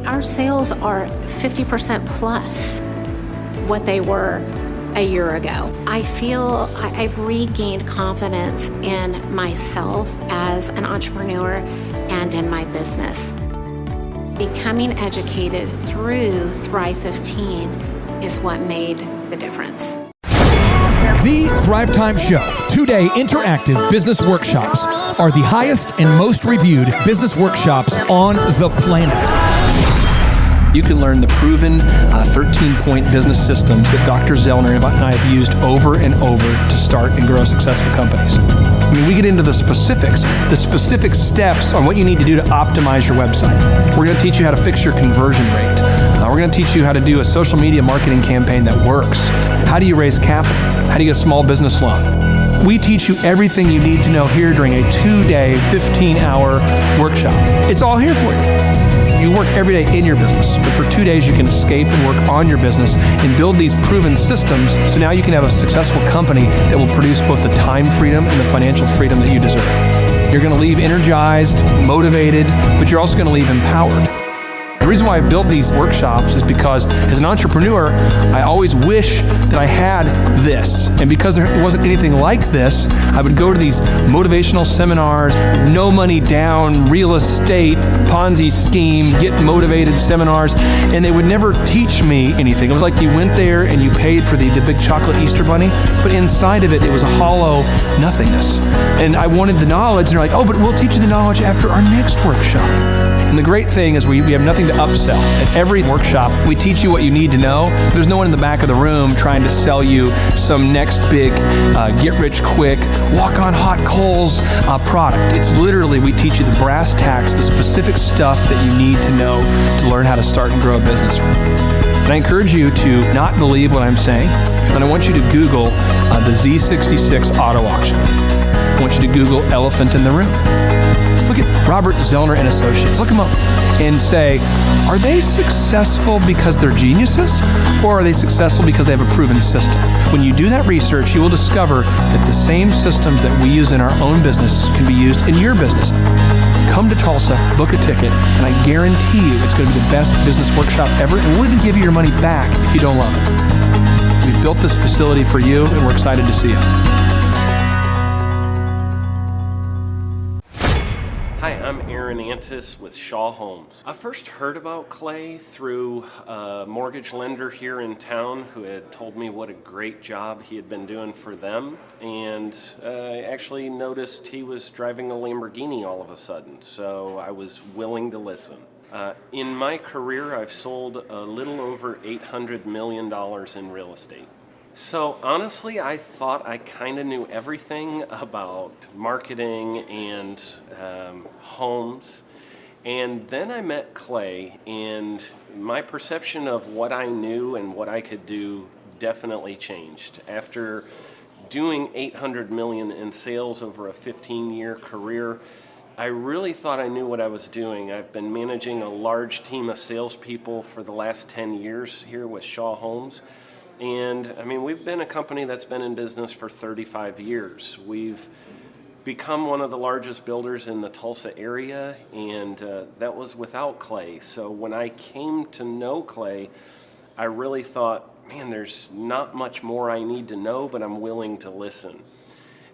Our sales are 50% plus what they were a year ago. I feel I've regained confidence in myself as an entrepreneur and in my business. Becoming educated through Thrive 15 is what made the difference. The Thrivetime Show, 2-day interactive business workshops, are the highest and most reviewed business workshops on the planet. You can learn the proven 13-point business systems that Dr. Zoellner and I have used over and over to start and grow successful companies. I mean, we get into the specific steps on what you need to do to optimize your website. We're going to teach you how to fix your conversion rate. We're going to teach you how to do a social media marketing campaign that works. How do you raise capital? How do you get a small business loan? We teach you everything you need to know here during a 2-day, 15-hour workshop. It's all here for you. You work every day in your business, but for 2 days you can escape and work on your business and build these proven systems so now you can have a successful company that will produce both the time freedom and the financial freedom that you deserve. You're going to leave energized, motivated, but you're also going to leave empowered. The reason why I've built these workshops is because as an entrepreneur, I always wish that I had this. And because there wasn't anything like this, I would go to these motivational seminars, no money down, real estate, Ponzi scheme, get motivated seminars, and they would never teach me anything. It was like you went there and you paid for the big chocolate Easter bunny, but inside of it, it was a hollow nothingness. And I wanted the knowledge, and they're like, oh, but we'll teach you the knowledge after our next workshop. And the great thing is we have nothing to upsell. At every workshop, we teach you what you need to know. There's no one in the back of the room trying to sell you some next big get-rich-quick, walk-on-hot coals product. It's literally, we teach you the brass tacks, the specific stuff that you need to know to learn how to start and grow a business. And I encourage you to not believe what I'm saying, and I want you to Google the Z66 auto auction. I want you to Google elephant in the room. Look at Robert Zoellner and Associates. Look them up and say, are they successful because they're geniuses, or are they successful because they have a proven system? When you do that research, you will discover that the same systems that we use in our own business can be used in your business. Come to Tulsa, book a ticket, and I guarantee you it's going to be the best business workshop ever, and we'll even give you your money back if you don't love it. We've built this facility for you, and we're excited to see you. Hi, I'm Aaron Antis with Shaw Homes. I first heard about Clay through a mortgage lender here in town who had told me what a great job he had been doing for them, and I actually noticed he was driving a Lamborghini all of a sudden, so I was willing to listen. In my career, I've sold a little over $800 million in real estate. So honestly, I thought I kind of knew everything about marketing and homes. And then I met Clay, and my perception of what I knew and what I could do definitely changed. After doing $800 million in sales over a 15-year career, I really thought I knew what I was doing. I've been managing a large team of salespeople for the last 10 years here with Shaw Homes. And I mean, we've been a company that's been in business for 35 years. We've become one of the largest builders in the Tulsa area, and that was without Clay. So when I came to know Clay, I really thought, man, there's not much more I need to know, but I'm willing to listen.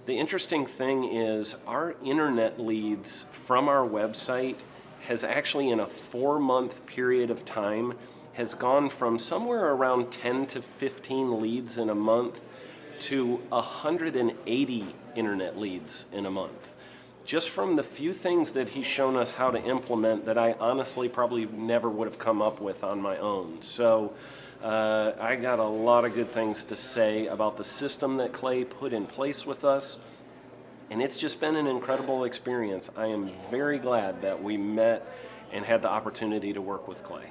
The interesting thing is our internet leads from our website has actually, in a 4-month period of time, has gone from somewhere around 10 to 15 leads in a month to 180 internet leads in a month. Just from the few things that he's shown us how to implement that I honestly probably never would have come up with on my own. So I got a lot of good things to say about the system that Clay put in place with us, and it's just been an incredible experience. I am very glad that we met and had the opportunity to work with Clay.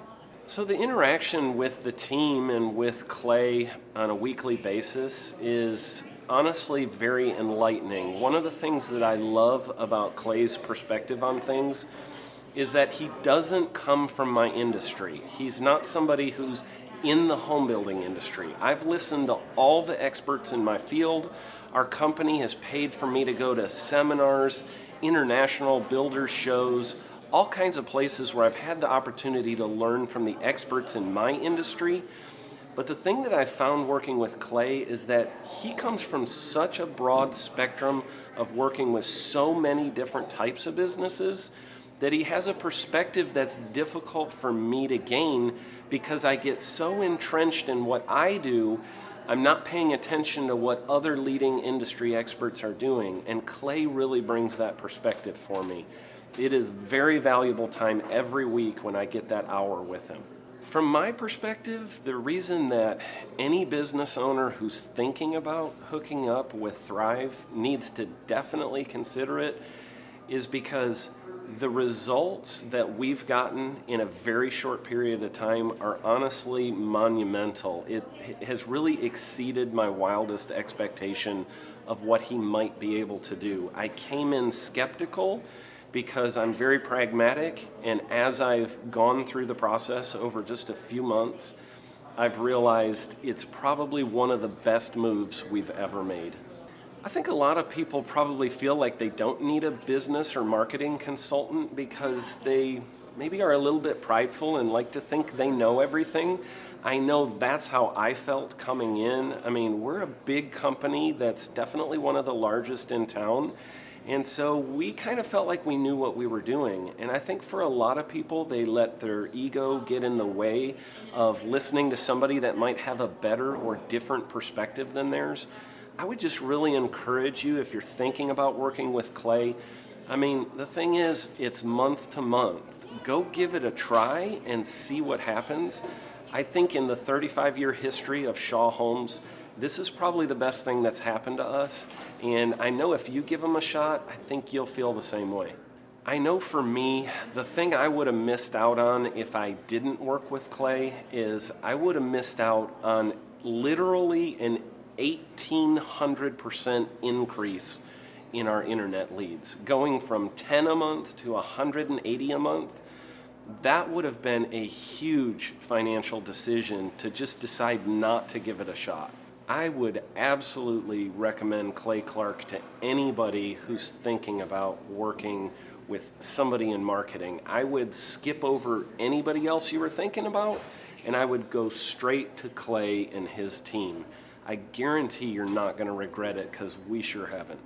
So the interaction with the team and with Clay on a weekly basis is honestly very enlightening. One of the things that I love about Clay's perspective on things is that he doesn't come from my industry. He's not somebody who's in the home building industry. I've listened to all the experts in my field. Our company has paid for me to go to seminars, international builder shows, all kinds of places where I've had the opportunity to learn from the experts in my industry. But the thing that I found working with Clay is that he comes from such a broad spectrum of working with so many different types of businesses that he has a perspective that's difficult for me to gain because I get so entrenched in what I do, I'm not paying attention to what other leading industry experts are doing. And Clay really brings that perspective for me. It is very valuable time every week when I get that hour with him. From my perspective, the reason that any business owner who's thinking about hooking up with Thrive needs to definitely consider it is because the results that we've gotten in a very short period of time are honestly monumental. It has really exceeded my wildest expectation of what he might be able to do. I came in skeptical because I'm very pragmatic, and as I've gone through the process over just a few months, I've realized it's probably one of the best moves we've ever made. I think a lot of people probably feel like they don't need a business or marketing consultant because they maybe are a little bit prideful and like to think they know everything. I know that's how I felt coming in. I mean, we're a big company that's definitely one of the largest in town. And so we kind of felt like we knew what we were doing. And I think for a lot of people, they let their ego get in the way of listening to somebody that might have a better or different perspective than theirs. I would just really encourage you, if you're thinking about working with Clay, I mean, the thing is, it's month to month. Go give it a try and see what happens. I think in the 35-year history of Shaw Homes, this is probably the best thing that's happened to us. And I know if you give them a shot, I think you'll feel the same way. I know for me, the thing I would have missed out on if I didn't work with Clay is I would have missed out on literally an 1,800% increase in our internet leads. Going from 10 a month to 180 a month, that would have been a huge financial decision to just decide not to give it a shot. I would absolutely recommend Clay Clark to anybody who's thinking about working with somebody in marketing. I would skip over anybody else you were thinking about, and I would go straight to Clay and his team. I guarantee you're not going to regret it because we sure haven't.